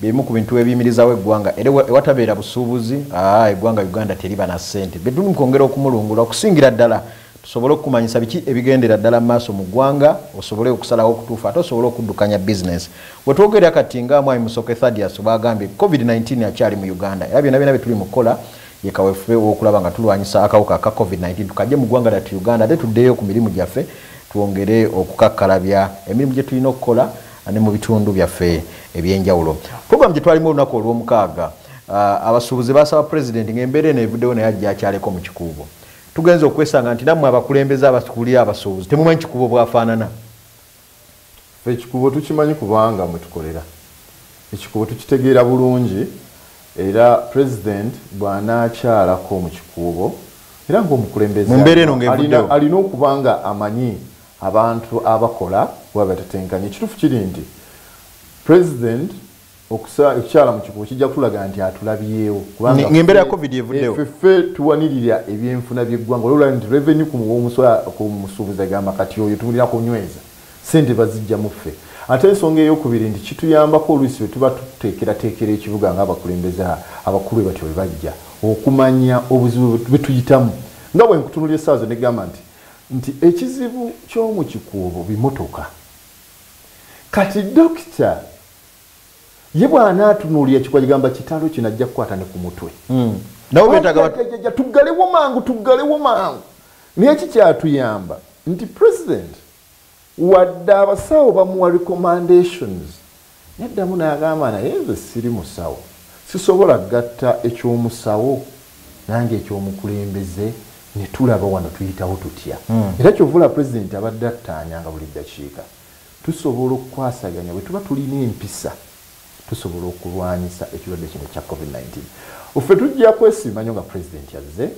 bimu ku bintu ebiyimirizawo eggwanga era ewatabeera busuubuzi eggwanga Uganda teriba na ssente. Betumu kwongera okumulungula okusingira ddala tusobole okumanyisa biki ebigendera ddala mu maaso mu ggwanga osobole okusalawo okutuufa ate osobole okuddukanya bizinesi. We twogera kati nga Mwami Musoke Thaddeus bagambye COVID-19 akyali mu Uganda era byonna byonna tuli mukola yekaweefube w'okulaba nga tulwanyisa akawuka ka COVID-19 tukajje mu ggwanga lyattu Uganda ate tuddeyo ku mirimu gyaffe twongere okukakkalabya emirimu gye tulina okukola ne mu bitundu byaffe ebyenjawulo. Program gye twalimu olunaku olw'omukaaga abasuubuzi basaba president ng'embeera eno evuddewo naye ajja akyaleko mu kikuubo. Tugenze okwesanga nti nammwe abakulembeze abasukulira abasuubuzi temumanyi kikuubo bwafaanana. Ekikuubo tukimanyi kubanga mwe tukolera. Ekikuubo tukitegeera bulungi era president bw'anaakyalako mu kikuubo era ng'omukulembeze mu mbeera eno ng'evuddewo alina okubanga amanyi abantu abakola bwe batetenkanya. Ekituufu kiri nti president okukyala mu kikuubo kijja kutulaga nti atulabyewo kubanga ng'embeera ya COVID evuddewo ffe tuwanirira ebyenfuna by'eggwanga olwola nti revenue ku musuubuzi agamba kati oyo tumulina kunyweza sente bazijja mu ffe. Ate ensonga ey'okubiri nti kituyambako oluusi bwe tuba tuteekerateekera ekibuga ng'abakulembeze abakulu batyo bwe bajja okumanya obuzibu bwe tuyitamu. Nga bwe nkutunulira essaawa zo ne gamba nti ekizibu ky'omu kikuubo bimotoka. Kati dokita ye bw'anaatunuulira kikwagamba kitalo kino ajja kukwata ne ku mutwe. Nabo beetaaga tuggalewo mangu. Naye kikyatuyamba nti president wadde abasawo bamuwa recommendations yaddamu n'agamba naye nze siri musawo sisobola gatta eky'omusawo nange eky'omukulembeze ne tulaba wano tuyitawo tutya. Era kyovula president abadde attaanyanga buli ddakiika tusobola okukwasaganya bwe tuba tulina empisa tusobola okulwanyisa ekirwadde kino kya COVID-19. Ffe tujja kwesiima nnyo nga president yazze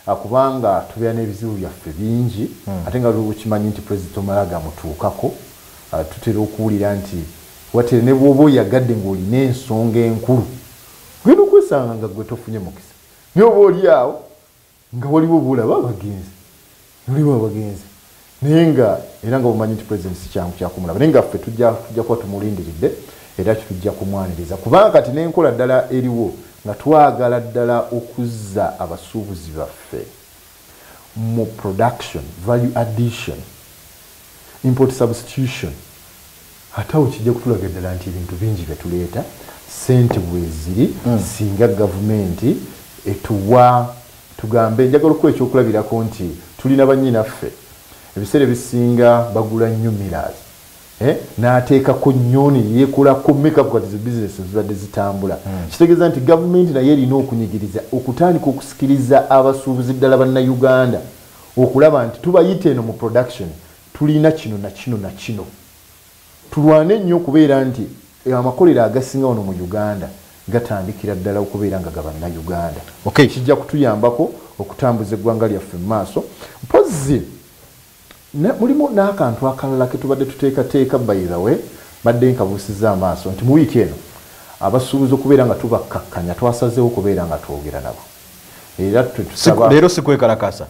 akubanga tubeera n'ebizibu byaffe bingi ate nga tukimanyi nti president omala gamutuukako tutera okuwulira nti watere ne bw'oba oyagadde ng'olina ensonga enkulu genda okwesanga nga gwe tofunye mukisa naye oba oli awo nga waliwo bulaba abagenzi naye nga era nga bumanyi nti president si kyangu kyakumulaba naye nga ffe tujja kuba tumulindiridde era tujja kumwaniriza kubanga kati n'enkola ddala eriwo nga twagala ddala okuzza abasuubuzi baffe mu production value addition import substitution ate awo kijja kutulaga ddala nti ebintu bingi bye tuleeta ssente bwe ziri singa gavumenti etuwa tugambe njagala okuwa ekyokulabirako nti tulina bannyinaffe ebiseera ebisinga bagula nnyo miras n'ateekako nnyo ne yeekolako makeup kati zi bizinesi zibadde zitambula. Kitegeeza nti gavumenti naye erina okunyigiriza okutandika okusikiriza abasuubuzi ddala bannayuganda okulaba nti tubayita eno mu production tulina kino na kino na kino. Tulwane nnyo okubeera nti amakolero agasinga wano mu Uganda gatandikira ddala okubeera nga gabannayuganda. Kijja kutuyambako okutambuza eggwanga lyaffe mu maaso. Mpozzi mulimu n'akantu akalala ke tubadde tuteekateeka by the way badde nkabuusiza amaaso nti mu wiiki eno abasuubuzi okubeera nga tubakkakkanya twasazeewo okubeera nga twogera nabo era tusaba leero sikwekalakasa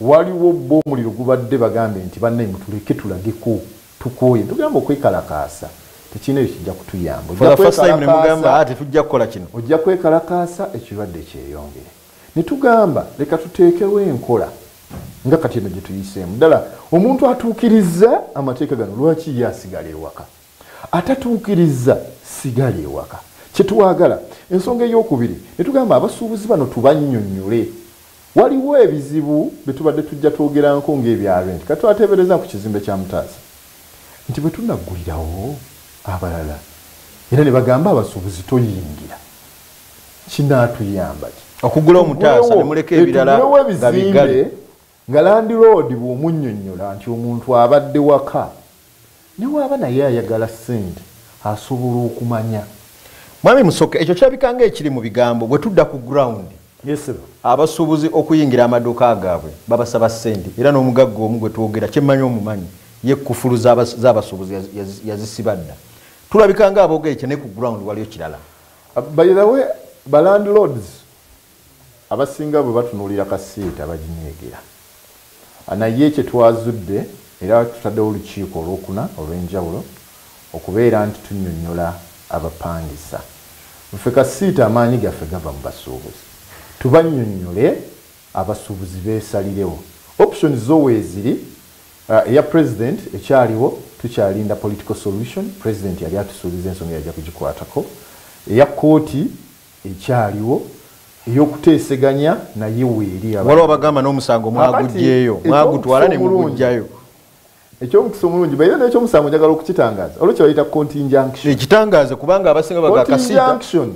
waliwo bo omuliro gubadde bagambe nti bannaye mutuleke tulageko tukooye tugamba okwekalakaasa tekirina ebyo kijja kutuyamba tetujja kukola kino ojja kwekalakaasa ekirwadde kyeyongere ne tugamba leka tuteekewo enkola nga kati eno gye tuyiseemu ddala omuntu atuukiriza amateeka gano lwaki ye asigala ewaka atatuukiriza sigala ewaka kyetuwagala ensonga ey'okubiri ne tugamba abasuubuzi bano tubannyonnyole waliwo ebizibu bye tubadde tujja twogeranko ng'ebyalo nti kati twateebereza ku kizimbe kya Mutaasa nti bwe tunaggulirawo abalala era ne bagamba abasuubuzi toyingira kinaatuyamba ki okugula Omutaasa ne muleka ebirala nga biggale nga landiroodi bw'omunnyonnyola nti omuntu abadde waka ne waaba naye ayagala ssente asobola okumanya. Mwami Musoke, ekyo kyabikanga ekiri mu bigambo bwe tudda ku ground. Yes sir. Abasuubuzi okuyingira amaduuka gaabwe babasaba ssente era n'omugagga omu gwe twogera kyemmanyi omumanyi ye kufulu z'abasuubuzi yazisibadda. Tulabikanga aboogera ekyo ne ku ground waliyo kirala. By the way, ba landlords abasinga bwe batunuulira kasiita baginyeegera. Naye kye twazudde era tutaddewo olukiiko olwokuna olw'enjawulo okubeera nti tunnyonnyola abapangisa. Ffe kasiita amaanyi gaffe gava mu basuubuzi. Tubannyonnyole abasuubuzi beesalirewo. Options zo weeziri eya president ekyaliwo tukyalinda political solution. President yali atusuubiza ensonga yajja kugikwatako. Eya kooti ekyaliwo ey'okuteeseganya naye weeri waliwo bagamba n'omusango mwagugyeyo mwagutwala ne mugujjayo. Ekyomukisa omulungi bayira n'ekyomusango njagala okukitangaaza olwekyo bayita contingjunction. Ekitangaaze kubanga abasinga bagakasiita contingjunction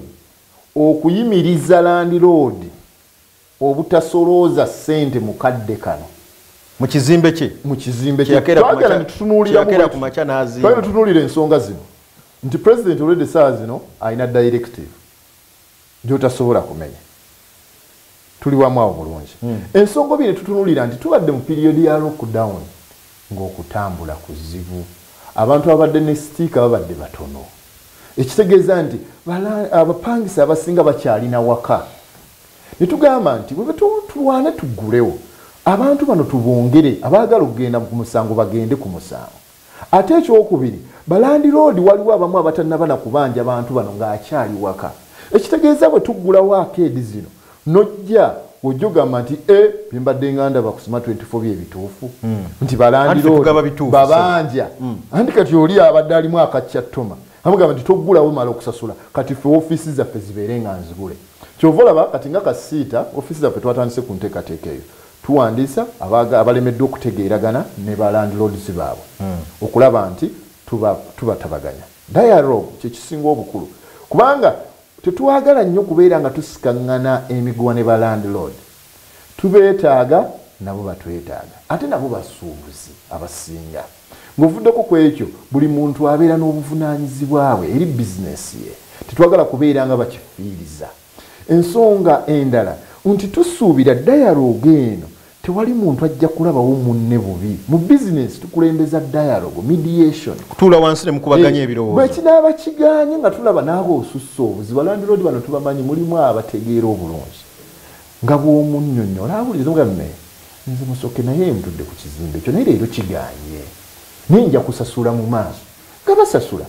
okuyimiriza landlord obutasolooza ssente mu kadde kano mu kizimbe kye twagala ne tutunuulira ku makya n'azimba twagala tutunuulira ensonga zino nti president olwedde essaawa zino alina directive gy'otasobola kumenya. Tuli wamu awo bulungi. Ensonga bine tutunuulira nti tubadde mu piriyodi ya lockdown ng'okutambula kuzibu. Abantu abadde ne sitiika babadde batono. Ekitegeeza nti abapangisa abasinga bakyalina waka. Ne tugamba nti bwe tulwane tuggulewo abantu bano tubongere abaagala okugenda ku musango bagende ku musango. Ate ekyokubiri balandiroodi waliwo abamu abatannaba na kubanja abantu bano ng'akyali waka. Ekitegeeza bwe tuggulawo akeedi zino nojja ojogamba nti bimbadde nga ndaba ku Smart 24 byebituufu nti balandiroodi babanja anti kati oli abadde alimu akaccatoma amugamba nti toggulawo mala okusasula kati ffe ofiisi zaffe zibeere nga nzigule. Kyova olaba kati nga kasiita ofiisi zaffe twatandise ku nteekateeka eyo tuwandiisa abalemeddwa okutegeeragana ne balandiroodisi baabwe okulaba nti tubatabaganya. Dialogue kyekisinga obukulu kubanga tetwagala nnyo kubeera nga tusikaŋŋana emiguwa ne ba landlord. Tubeetaaga nabo batwetaaga ate nabo basuubuzi abasinga. Ng'ovuddeko ku ekyo buli muntu abeera n'obuvunaanyizibwa bwe eri bizinesi ye. Tetwagala kubeera nga bakifiiriza. Ensonga endala nti tusuubira dialogue eno tewali muntu ajja kulabawo munne bubi. Mu bizinesi tukulembeza dialogue, mediation. Kutuula wansi ne mukubaganya ebirowoozo. Bwe kinaaba kiganye nga tulaba n'abo osussa obuzibu balandiroodi bano tubamanyi mulimu abategeera obulungi. Nga bw'omunnyonnyola awuliriza mugamme nze Musoke naye ntudde ku kizimbe ekyo naye leero kiganye. Ninja kusasula mu maaso. Nga basasula.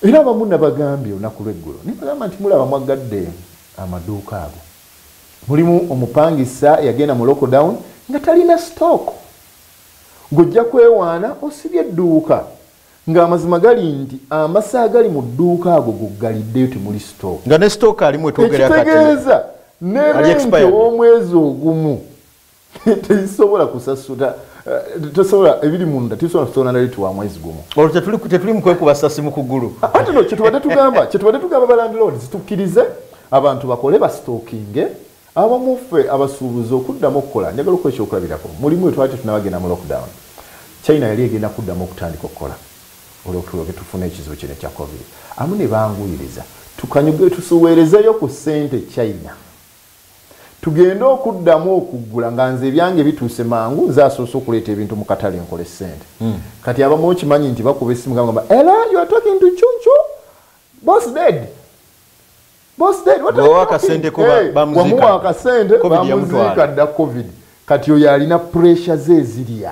Era abamu nabagambye olunaku lw'eggulo. Ne bagamba nti mulaba mwagadde amaduuka ago. Mulimu omupangisa yagenda mu lockdown nga talina stock. Ng'ojja kwewaana osibye edduuka ng'amazima gali nti amasa agali mu dduuka ago goggaliddeyo temuli stock. Nga ne stock alimu etwogera kati. Ekitegeeza ne renti ow'omwezi ogumu tezisobola kusasula tosobola ebiri munda tisobola kusasula na renti wa mwezi gumu. Olwo tetuli mu kwekuba ssasi mu kugulu. Ate no kyetubadde tugamba ba landlords tukkirize abantu bakole ba stocking. Abamu ffe abasuubuzi okuddamu okukola njagala okukola ekyokulabirako mulimu etwali tunabagenda mu lockdown. China yali egenda kuddamu okutandika okukola olw'okutuloke tufuna ekizibu kino ekya covid. Amu ne banguyiriza tukanyuge tusuweerezeyo ku ssente China tugende okuddamu okuggula nga nze ebyange bituuse mangu nze asoose okuleeta ebintu mu katale nkole ssente. Kati abamu okimanyi nti bakuba essimu gamba hello you are talking to Chunchu boss dead. Boss dead what are you akasente ko bamuzika wamuwa akasente bamuzika dda covid kati oyo alina pressure ze ziri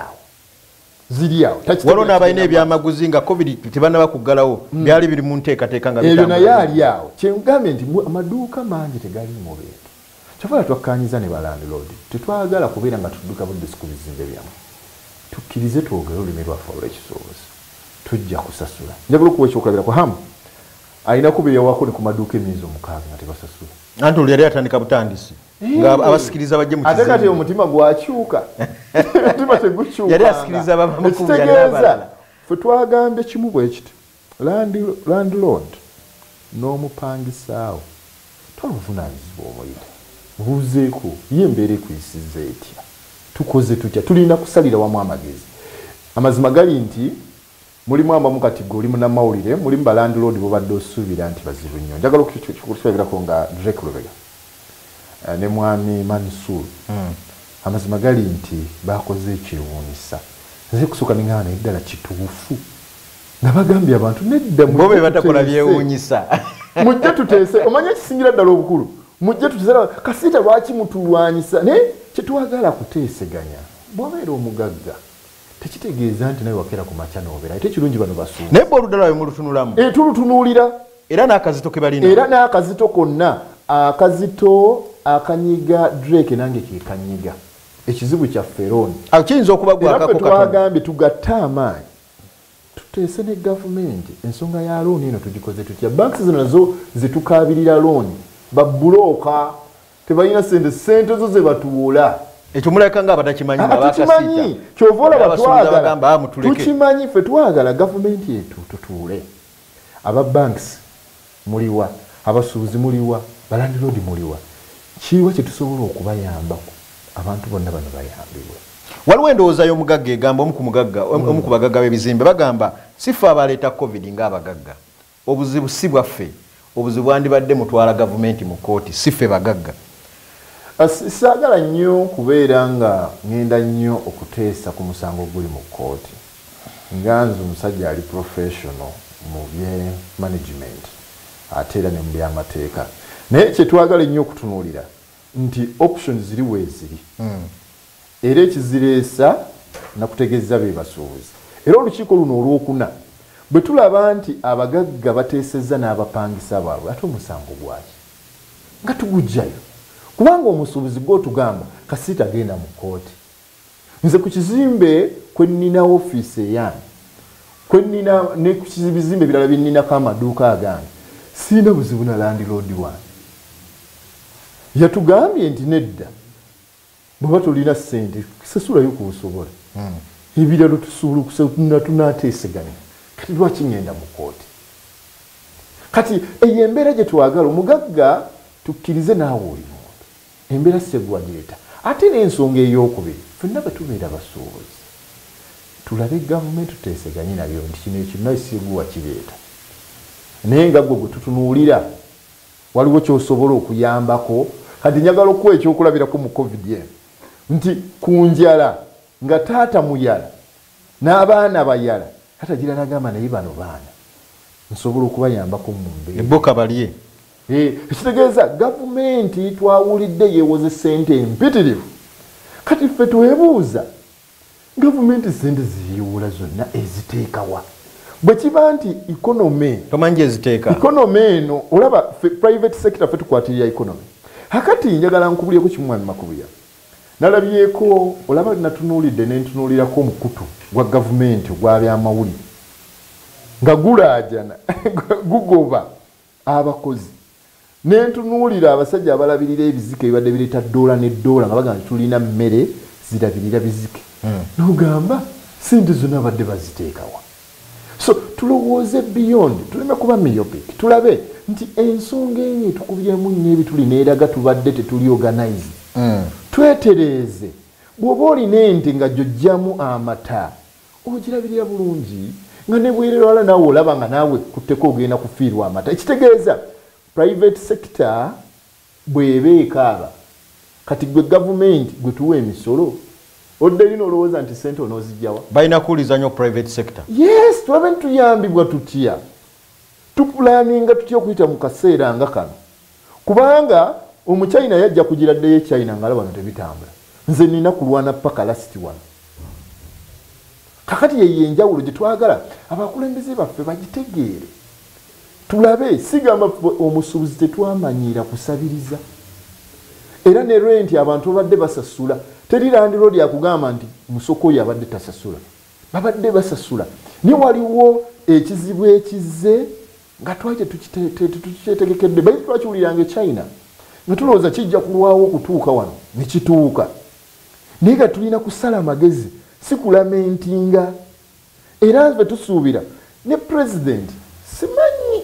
awo waliwo n'abalina ebyamaguzi nga covid tebanna bakuggalawo byali biri mu nteekateeka nga ebyo naye ali awo kyengambe nti amaduuka mangi tegaliimu bintu kyovala twakkaanyiza ne balandlord tetwagala kubeera nga tudduka budde ku bizimbe byamu tukkirize twogere olulimi lwaffe olw'ekisuubuzi tujja kusasula njagala okuwa ekyokulabirako hamu alina kubeera wako ne ku maduuka emyezi 6 nga tebasasula anti olwo yali atandika butandisi nga abasikiriza bajje mu kizimbe ate kati omutima gwakyuka omutima tegukyuka yali asikiriza babamukubi yali abalala ffe twagambye kimu bwe kiti landlord n'omupangisaawo twabuvunaanyizibwa omuyite buuzeeko ye embeera ekuyisiza etya tukoze tutya tulina kusalira wamu amagezi amazima gali nti mulimu abamu kati gwe oli munnamawulire mulimu balandlord bobadde osuubira nti bazibu nnyo njagala okukikulabirako nga Drake Lubega ne mwami Mansur amazima gali nti bakoze ekyewuunyisa nze kusooka nengana naye ddala kituufu nga bagambye abantu nedda bobe batakola byewuunyisa mujje tuteese omanye ekisingira ddala obukulu mujje tuteese Kasiita lwaki mutulwanyisa ne kyetwagala kuteeseganya bw'obeera omugagga tekitegeeza nti nawe wakera ku makya n'obeera ate ekirungi bano basuuba naye bwe oludda lwawe mulutunulamu tulutunuulira era n'akazito ke balina era n'akazito konna akazito akanyiga Drake nange ke kanyiga ekizibu kya Feroni kiyinza okuba gwakako twagambye tugatte amaanyi tuteese ne gavumenti ensonga ya looni eno tugikoze tutya banks zino nazo zetukaabirira looni babulooka tebalina sente zo ze batuwola ekyo muleka nga abatakimanyi abakasiita kyova olaba twagala tukimanyi ffe twagala gavumenti yetu tutuule aba banks muliwa abasuubuzi muliwa balandlord muliwa kiwa kye tusobola okubayambako abantu bonna bano bayambibwe waliwo endowooza y'omugagga egamba omu ku bagagga b'ebizimbe bagamba sifa abaleeta covid ng'abagagga obuzibu si bwaffe obuzibu bwandibadde mutwala gavumenti mu kooti si ffe bagagga saagala nnyo kubeera nga ngenda nnyo okuteesa ku musango oguli mu kooti nga nze omusajja ali professional mu bye management ate era ne mu byamateeka naye kyetwagala ennyo okutunuulira nti options ziri weeziri era ekizireesa nakutegeeza be basuubuzi era olukiiko luno olwokuna bwe tulaba nti abagagga bateesezza n'abapangisa baabwe ate omusango gwaki nga tugujjayo kubanga omusuubuzi gw'otugamba Kasiita agenda mu kooti nze ku kizimbe kwe nnina ofiisi eyange kwe nnina ne ku bizimbe ebirala bye nninako amaduuka agange sirina buzibu na landlord wange yatugambye nti nedda bweba tolina ssente sasulayo kubusobola ebiralo tunateeseganya kati lwaki ngenda mu kooti kati eyo embeera gye twagala omugagga tukkirize naawe oli muntu embeera segwajeeta ate n'ensonga ey'okubiri ffenna bwe tubeera basuubuzi tulabe gavumenti tuteeseganye nabyo nti kino ekyo segwa kireeta naye nga gwe gwe tutunuulira waliwo ky'osobola okuyambako kati njagala okuwa ekyokulabirako mu covid nti ku njala nga taata muyala n'abaana bayala hatagira nagamba naye bano baana nsobola okubayambako mu mbeera ebboka balye ekitegeeza gavumenti twawulidde yeewoze ssente empitirivu kati ffe twebuuza gavumenti ssente ziyiwula zonna eziteekawa bwe kiba nti ikonomi tomanyi eziteeka ikonomi eno olaba private sector ffe tukwatirira ikonomi hakati njagala nkubulyeko kimu mwami Makubuya nalabyeko olaba natunuulidde nentunuulirako omukutu gwa gavumenti gwa byamawulire nga gulaajana gugoba abakozi nentunuulira abasajja abalabirira ebizike ebibadde bireeta ddoola n'eddoola nga bagamba tulina mmere zirabirira bizike nogamba sente zonna badde baziteekawa so tulowooze beyond tuleme kuba myopic tulabe nti ensonga enyo tukubyemu nnyo ebituli neeraga tubadde tetuli organize twetereeze bw'oba olina ente nga gyojjamu amata ogirabirira bulungi nga ne bwererwala naawe olaba nga naawe kutteko ogenda kufiirwa amata ekitegeeza private sector bw'eba ekaaba kati gwe gavumenti gwe tuwa emisolo odde lino olowooza nti sente onoozijjawa balina kuwuliza nnyo private sector yes tulabe ntuyambibwa tutya tupulaninga tutya okuyita mu kaseera nga kano kubanga omuchina yajja kugira ddeyo China ngala wano tebitambula nze nina kulwana paka lasiti wano kakati ye enjawulo gye twagala abakulembeze baffe bagitegeere tulabe sigamba omusuubuzi tetwamanyira kusabiriza era ne renti abantu babadde basasula teri landlord yakugamba nti musoko oyo abadde tasasula babadde basasula ni waliwo ekizibu ekize nga twaje tukitegekedde bayi twakiwuliranga China nga tulowooza kijja kulwawo okutuuka wano ne kituuka naye nga tulina kusala amagezi si kulamentinga era nve tusuubira ne president simanyi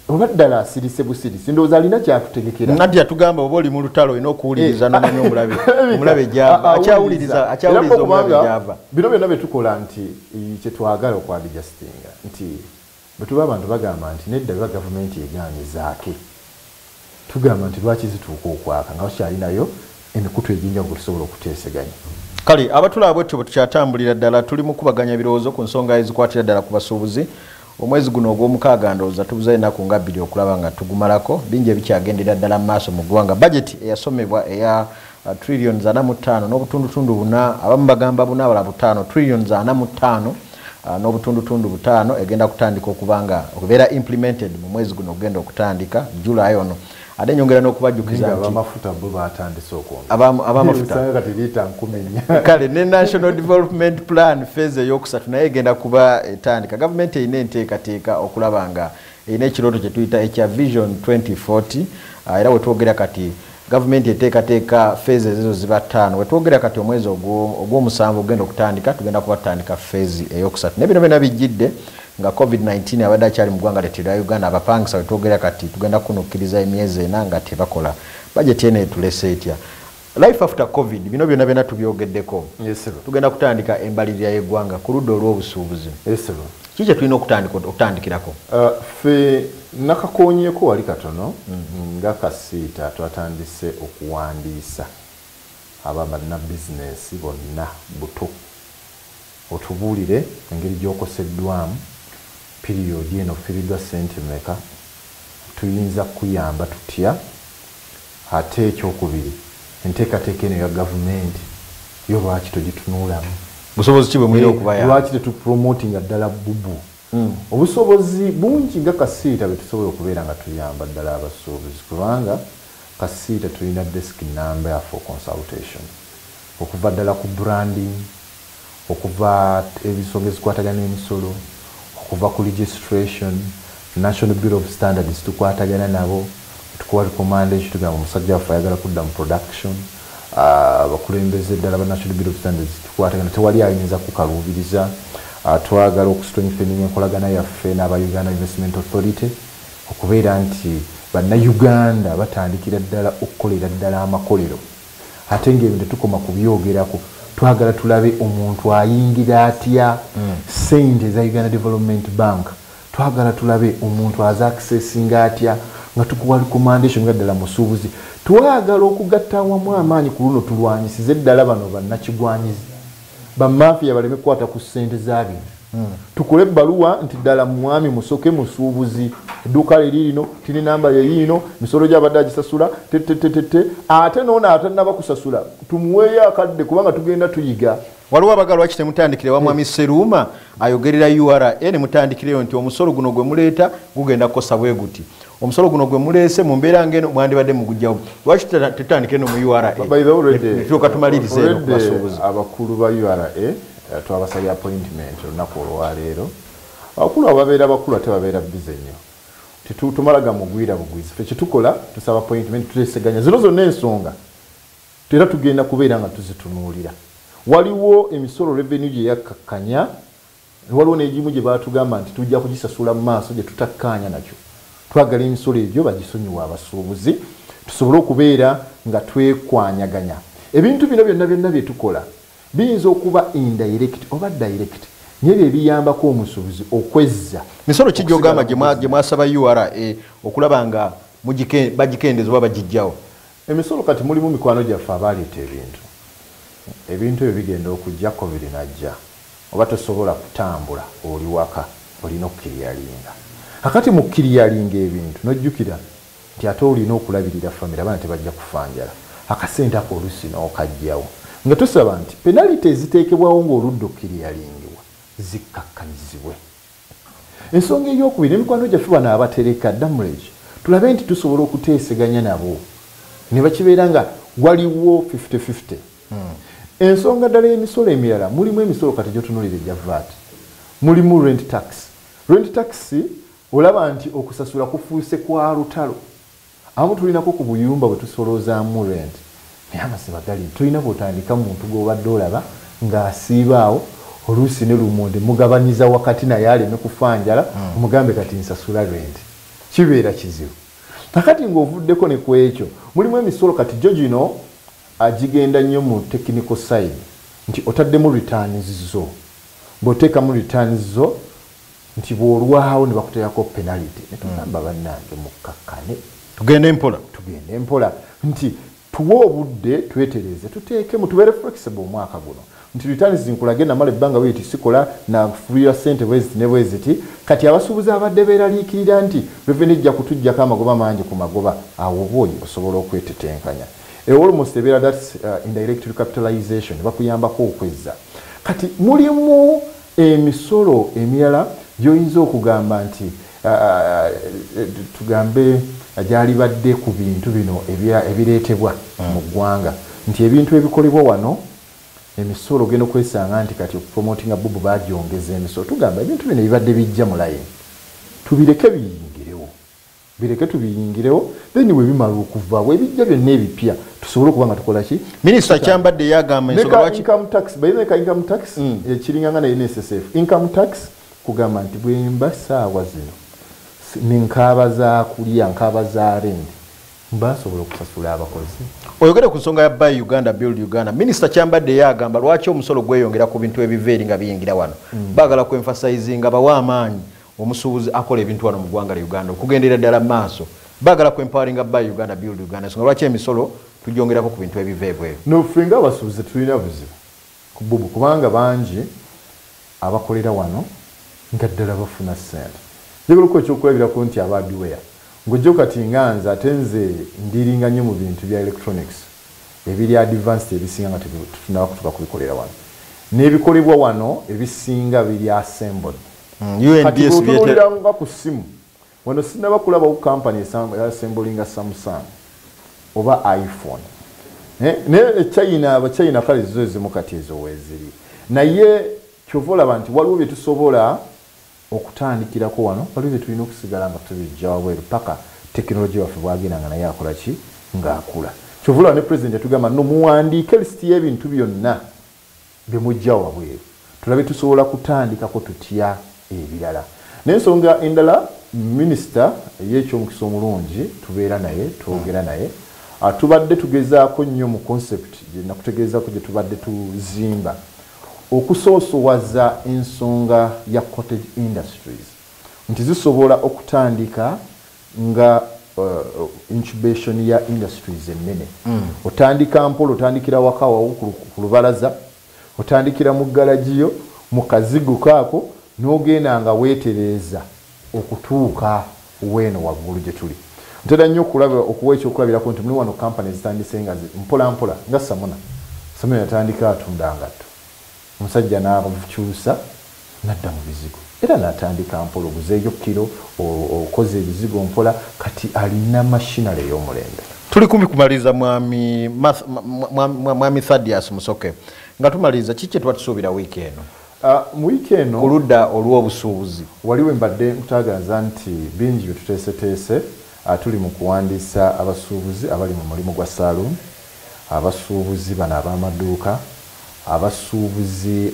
oba ddala asirise busirisi ndowooza alina kyatutegekera Nadia tugamba oba oli mu lutalo olina okuwuliriza n'omanyi omulabe gy'ava akyawuliriza omulabe gy'ava bino byonna bye tukola nti kye twagala okwabijasitinga nti bwe tuba abantu bagamba nti nedda biba gavumenti egaanye zaake tugamba nti lwaki zituuka okwaka nga wakyalinayo emikutu egy'enjawulo tusobola okuteeseganya kale abatulaba bwetyo bwe tukyatambulira ddala tuli mu kubaganya birowoozo ku nsonga ezikwatira ddala ku basuubuzi omwezi guno ogw'omukaaga ndowooza tubuza ennaku nga 2 okulaba nga tugumalako bingi ebikyagendera ddala mu maaso mu ggwanga bajeti eyasomebwa eya trillions 45 n'obutundutundu 4 abamu bagamba 4 abalala 5 trillions 45 n'obutundutundu 5 egenda kutandika okubanga okubeera implemented mu mwezi guno ogenda okutandika July ono ate nyongera n'okubajjukiza nti abamafuta bo batandise okwongera abamafuta kati liita 10 kale ne National Development Plan phase eyokusatu naye egenda kuba etandika gavumenti erina enteekateeka okulaba nga erina ekirooto kye tuyita ekya Vision 2040 era wetwogera kati gavumenti eteekateeka phase ezo ziba 5 wetwogera kati omwezi ogw'omusanvu ogenda okutandika tugenda kuba tutandika phase eyokusatu nebino byonna bijjidde nga COVID-19 abadde akyali mu ggwanga lyettu Uganda abapangisa wetwogera kati tugenda kunukkiriza emyezi 4 nga tebakola bajeti eno etulese etya life after covid bino byonna byonna tubyogeddeko tugenda kutandika embalirira y'eggwanga ku ludda olw'obusuubuzi kiki tulina okutandikirako ffe nakakoonyeeko wali katono nga kasiita twatandise okuwandiisa abamana bizinesi bonna buto otubuulire engeri gy'okoseddwamu piriyodi eno fiiriddwa ssente mmeka tuyinza kuyamba tutya ate ekyokubiri enteekateeka eno ya gavumenti yo lwaki togitunuulamu busobozi ki bwe mulina okubayamba lwaki tetupromotinga ddala bubu obusobozi bungi nga kasiita bwe tusobola okubeera nga tuyamba ddala abasuubuzi kubanga kasiita tulina desk number for consultation okuva ddala ku branding okuva ebisonga ezikwatagana n'emisolo okuva ku registration National Bureau of Standards tukwatagana nabo tukuwa recommendation tugamba omusajja waffe ayagala kudda mu production abakulembeze ddala ba National Bureau of Standards tukwatagana tewali ayinza kukaluubiriza twagala okustrengthening enkolagana yaffe n'aba Uganda Investment Authority okubeera nti bannayuganda batandikira ddala okukolera ddala amakolero ate ng'ebintu tukoma kubyogerako twagala tulabe omuntu ayingira atya sente za Uganda Development Bank twagala tulabe omuntu aza accessinga atya nga tukuwa recommendation nga ddala musuubuzi twagala okugatta awamu amaanyi ku luno tulwanyisize ddala bano bannakigwanyizi bamafia baleme kukwata ku ssente za bintu tukole ebbaluwa nti ddala mwami musoke musuubuzi edduuka lirino tiri namba yeyiino misolo gy'abadde agisasula tetetetete ate noona atannaba kusasula tumuweeyo akadde kubanga tugenda tuyiga waliwo abagala lwaki temutandikire wamwami Seruma ayogerera URA ne mutandikireyo nti omusolo guno gwe muleeta gugenda kukosa bwe guti omusolo guno gwe muleese mu mbeera ng'eno mwandibadde mugujjawo lwaki tetandike no mu URA tuuka tumalirize eno kubasuubuzi abakulu ba URA twabasabye appointment olunaku olwaleero abakulu ababeera bakulu ate babeera bize nnyo tumalaga mugwira bugwizi ffe kyetukola tusaba appointment tuteeseganya zino zonna ensonga era tugenda kubeera nga tuzitunuulira waliwo emisolo revenue gye yakkakkanya waliwo n'egimu gye baatugamba nti tujja kugisasula mu maaso gye tutakkaanya nakyo twagala emisolo egyo bagisonyiwa abasuubuzi tusobole okubeera nga twekwanyaganya ebintu bino byonna bye tukola biyinza okuba indirect oba direct naye bye biyambako omusuubuzi okwezza misolo ki gy'ogamba gye mwasaba URA okulaba nga bagikendeza oba bagijjawo emisolo kati mulimu mikwano gyaffe abaleeta ebintu ebyo bigenda okujja covid najja oba tosobola kutambula oli waka olina okukiriyalinga akati mu kukiriyalinga ebintu nojjukira nti ate olina okulabirira famire abaana tebajja kufanjala akasente ako olusi n'okajjawo nga tusaba nti penaliti eziteekebwawo ng'oludda okkiriyalingibwa zikkakkanyizibwe ensonga ey'okubiri emikwano gyaffe bano abatereka damage tulabe nti tusobola okuteeseganya nabo ne bakibeera nga waliwo 50-50 ensonga ddala emisolo emirala mulimu emisolo kati gyotunulira egya VAT mulimu rent tax olaba nti okusasula kufuuse kwa lutalo amu tulinako ku buyumba bwe tusolozaamu rent naye amasiba gali tulina bwotandika muntu gw'obadde olaba ng'asiibaawo oluusi ne lumonde mugabanyiza wakati naye aleme kufanjala omugambe kati nsasula rent kibeera kizibu kakati ng'ovuddeko ne ku ekyo mulimu emisolo kati gyo gino agigenda nnyo mu technical side nti otaddemu returns zo bw'oteekamu returns zo nti bw'olwawo ne bakuteekako penalty ne tugamba bannange mukkakkane tugende mpola nti tuwe obudde twetereze tuteekemu tubeere flexible omwaka guno nti returns zinkulage namala ebbanga weeti sikola nafuulira ssente bweziti ne bweziti kati abasuubuzi abadde beeraliikirira nti revenue ejja kutuggyako amagoba mangi ku magoba awo oba osobola okwetetenkanya almost ebeera that's indirect recapitalization bakuyambako okwezza kati mulimu emisolo emirala gyoyinza okugamba nti tugambe gyali badde ku bintu bino ebireetebwa mu ggwanga nti ebintu ebikolebwa wano emisolo genda okwesanga nti kati okupromotinga bubu bagyongeza emisolo tugamba ebintu bino ebibadde bijja mu layini bireke tubiyingirewo then we bimala okuva bwe bijja byonna ebipya tusobole okuba nga tukola ki minisita kyambadde yagamba income tax bayineka income tax ekiringanga naye NSSF income tax kugamba nti bwemba saawa zino ninkaaba za kulya nkaaba za rent basobola okusasula abakozi oyogere ku nsonga ya Buy Uganda Build Uganda minisita kyambadde yagamba lwaki omusolo gweyongera ku bintu ebiveeri nga biyingira wano baagala ku emphasizinga bawa amaanyi omusuubuzi akola ebintu wano mu ggwanga lya Uganda okugendera ddala maaso baagala ku empoweringa Buy Uganda Build Uganda nsonga lwaki emisolo tugyongerako ku bintu ebiveebweru nofenga abasuubuzi tulina buzibu ku bubu kubanga bangi abakolera wano nga ddala bafuna ssente njagala ekyokulabirako nti abadiweya ng'ojjo kati nga nze ate nze ndiringa nnyo mu bintu bya electronics ebiri advanced ebisinga nga tutunaba kutuka kubikolera wano n'ebikolebwa wano ebisinga biri assembled kati bw'otunuuliranga ku ssimu wano sinaba kulabawo company assemblinga Samsung oba iPhone naye abachina kale zo ezimu kati ezo weeziri naye kyova olaba nti waliwo bye tusobola okutandikirako wano waliwo bye tulina okusigala nga tubijja wabweru paka tekinologi waffe bwagenda nga naye akola ki ng'akula kyova olaba ne pulezidenti yatugamba no muwandiike lisiti y'ebintu byonna bye mujja wabweru tulabe tusobola kutandikako tutya ebirala n'ensonga endala minisita y'ekyomukisa omulungi tubeera naye twogera naye tubadde tugezaako nnyo mu concept gye nakutegeezako gye tubadde tuzimba okusoosowaza ensonga ya cottage industries nti zisobola okutandika nga incubation ya industries ennene otandika mpola otandikira waka wawo ku lubalaza otandikira mu galajiyo mu kazigo kaako n'ogenda nga weetereeza okutuuka weeno waggulu gye tuli ntera nnyo okuwa ekyokulabirako nti muli wano kampani zitandise nga mpola mpola nga Samuna yatandika atunda ngatto omusajja n'abukyusa nadda mu bizigo era n'atandika mpola oguzeeyo kiro okoze ebizigo mpola kati alina mashinale ey'omulembe tuli kumbi kumaliza mwami Thaddeus Musoke nga tumaliriza kiki kye tuba tusuubira wiiki eno mu wiiki eno ku ludda olw'obusuubuzi waliwo mbadde mutagaza nti bingi bye tuteeseteese tuli mu kuwandiisa abasuubuzi abali mu mulimu gwa saloon abasuubuzi bano ab'amaduuka abasuubuzi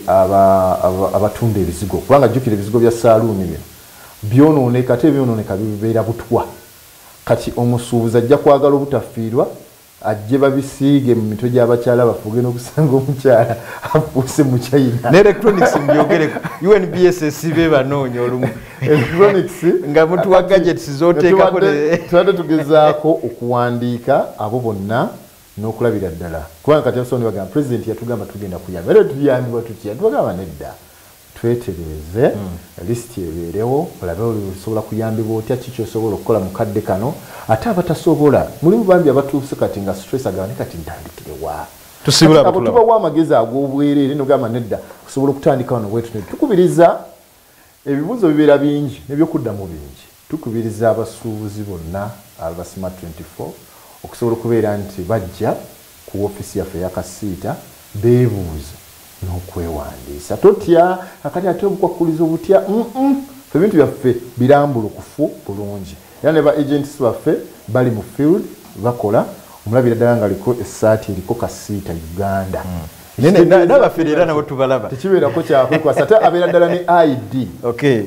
abatunda ebizigo kubanga jjukira ebizigo bya saloon bino byonooneka ate ebyonooneka bibeera butwa kati omusuubuzi ajja kwagala obutafiirwa ajje babisiige mu mitwe gy'abakyala bafuge n'okusanga omukyala afuuse mu China ne electronics mbyogereko UNBSS be banoonya olumu electronics nga muntu wa gadgets z'oteekako tubadde tugezaako okuwandiika abo bonna n'okulabira ddala kubanga kati abasoni bagamba pulezidenti yatugamba tugenda kuyamba era tuyambibwa tutya tubagamba nedda twetereze lisiti ebeerewo olabe olisobola kuyambibwa otya kiki osobola okukola mu kadde kano ate abatasobola mulimu bambi abatuuse kati nga stress agawane kati ntandikirewa abo tubawa amagezi ag'obwereere nogamba nedda osobola okutandika wano bwetu tukubiriza ebibuuzo bibeera bingi nebyokuddamu bingi tukubiriza abasuubuzi bonna aba Smart 24 okusobola okubeera nti bajja ku woofiisi yaffe yakasiita beebuuze n'okwewandiisa totya akati ate obukwakuliza obutya fe bintu byaffe birambulukufu bulungi era ne ba agents baffe bali mu field bakola omulabira ddala nga liko essaati eriko kasiita Uganda n'abafeerera nabo tubalaba tekibeerako kyakwekwasa ate abeera ddala ne ID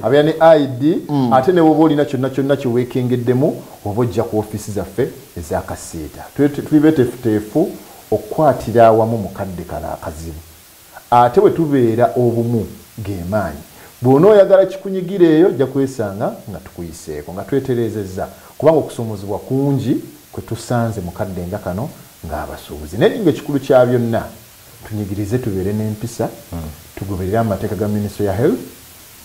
abeera ne ID ate ne woba olina kyonna kyonna kyeweekengeddemu oba ojja ku ofiisi zaffe ez'akasiita tuli beeteefuteefu okukwatira awamu mukadde kala akazibu ate bwe tubeera obumu g'emaanyi bw'onooyagala kikunyigira eyo ojja kwesanga nga tukuyiseeko nga twetereezezza kubanga okusumuzibwa kungi kwe tusanze mukadde nga kano ng'abasuubuzi naye ng'ekikulu kya byonna tunyigirize tubeere n'empisa tugoberere amateeka ga minisitule ya health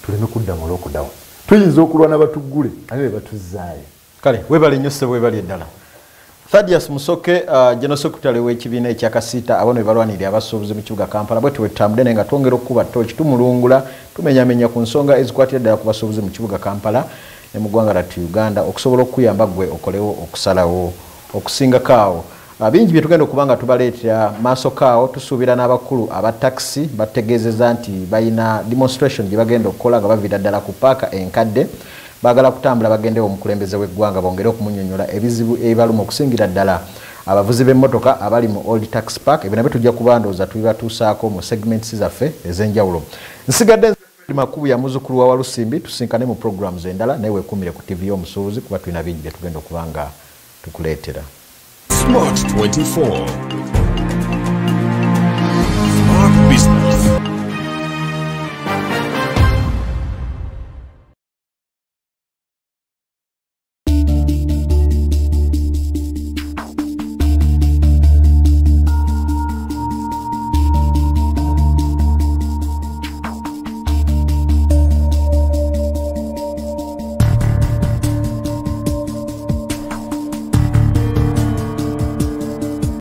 tuleme kudda mu lockdown tuyinza okulwana batuggule ate ne batuzzaayo kale webale nnyo ssebo webali eddala Thaddeus Musoke General Secretary w'ekibiina ekyakasiita abo ne balwanirira abasuubuzi mu kibuga Kampala bwe tuwetambule naye nga twongera okukuba ttooki tumulungula tumenyamenya ku nsonga ezikwatira ddala ku basuubuzi mu kibuga Kampala ne mu ggwanga lyattu Uganda okusobola okuyamba gwe okolewo okusalawo okusingako awo bingi bye tugenda okuba nga tubaleetera maaso kaawo tusuubira n'abakulu aba taxi bategeezezza nti balina demonstration gye bagenda okukola nga baviira ddala ku paaka enkadde baagala kutambula bagendewo omukulembeze w'eggwanga bongere okumunnyonnyola ebizibu ebibaluma okusingira ddala abavuzi b'emmotoka abali mu Old Tax Park ebyo nabyo tujja kubandooza tubibatuusaako mu segments zaffe ez'enjawulo nsigadde Makubu ya muzukulu wa Walusimbi tusinkane mu programs endala naye weekuumire ku TV y'omusuubuzi kuba tulina bingi bye tugenda okuba nga tukuleetera. Smart 24 Smart Business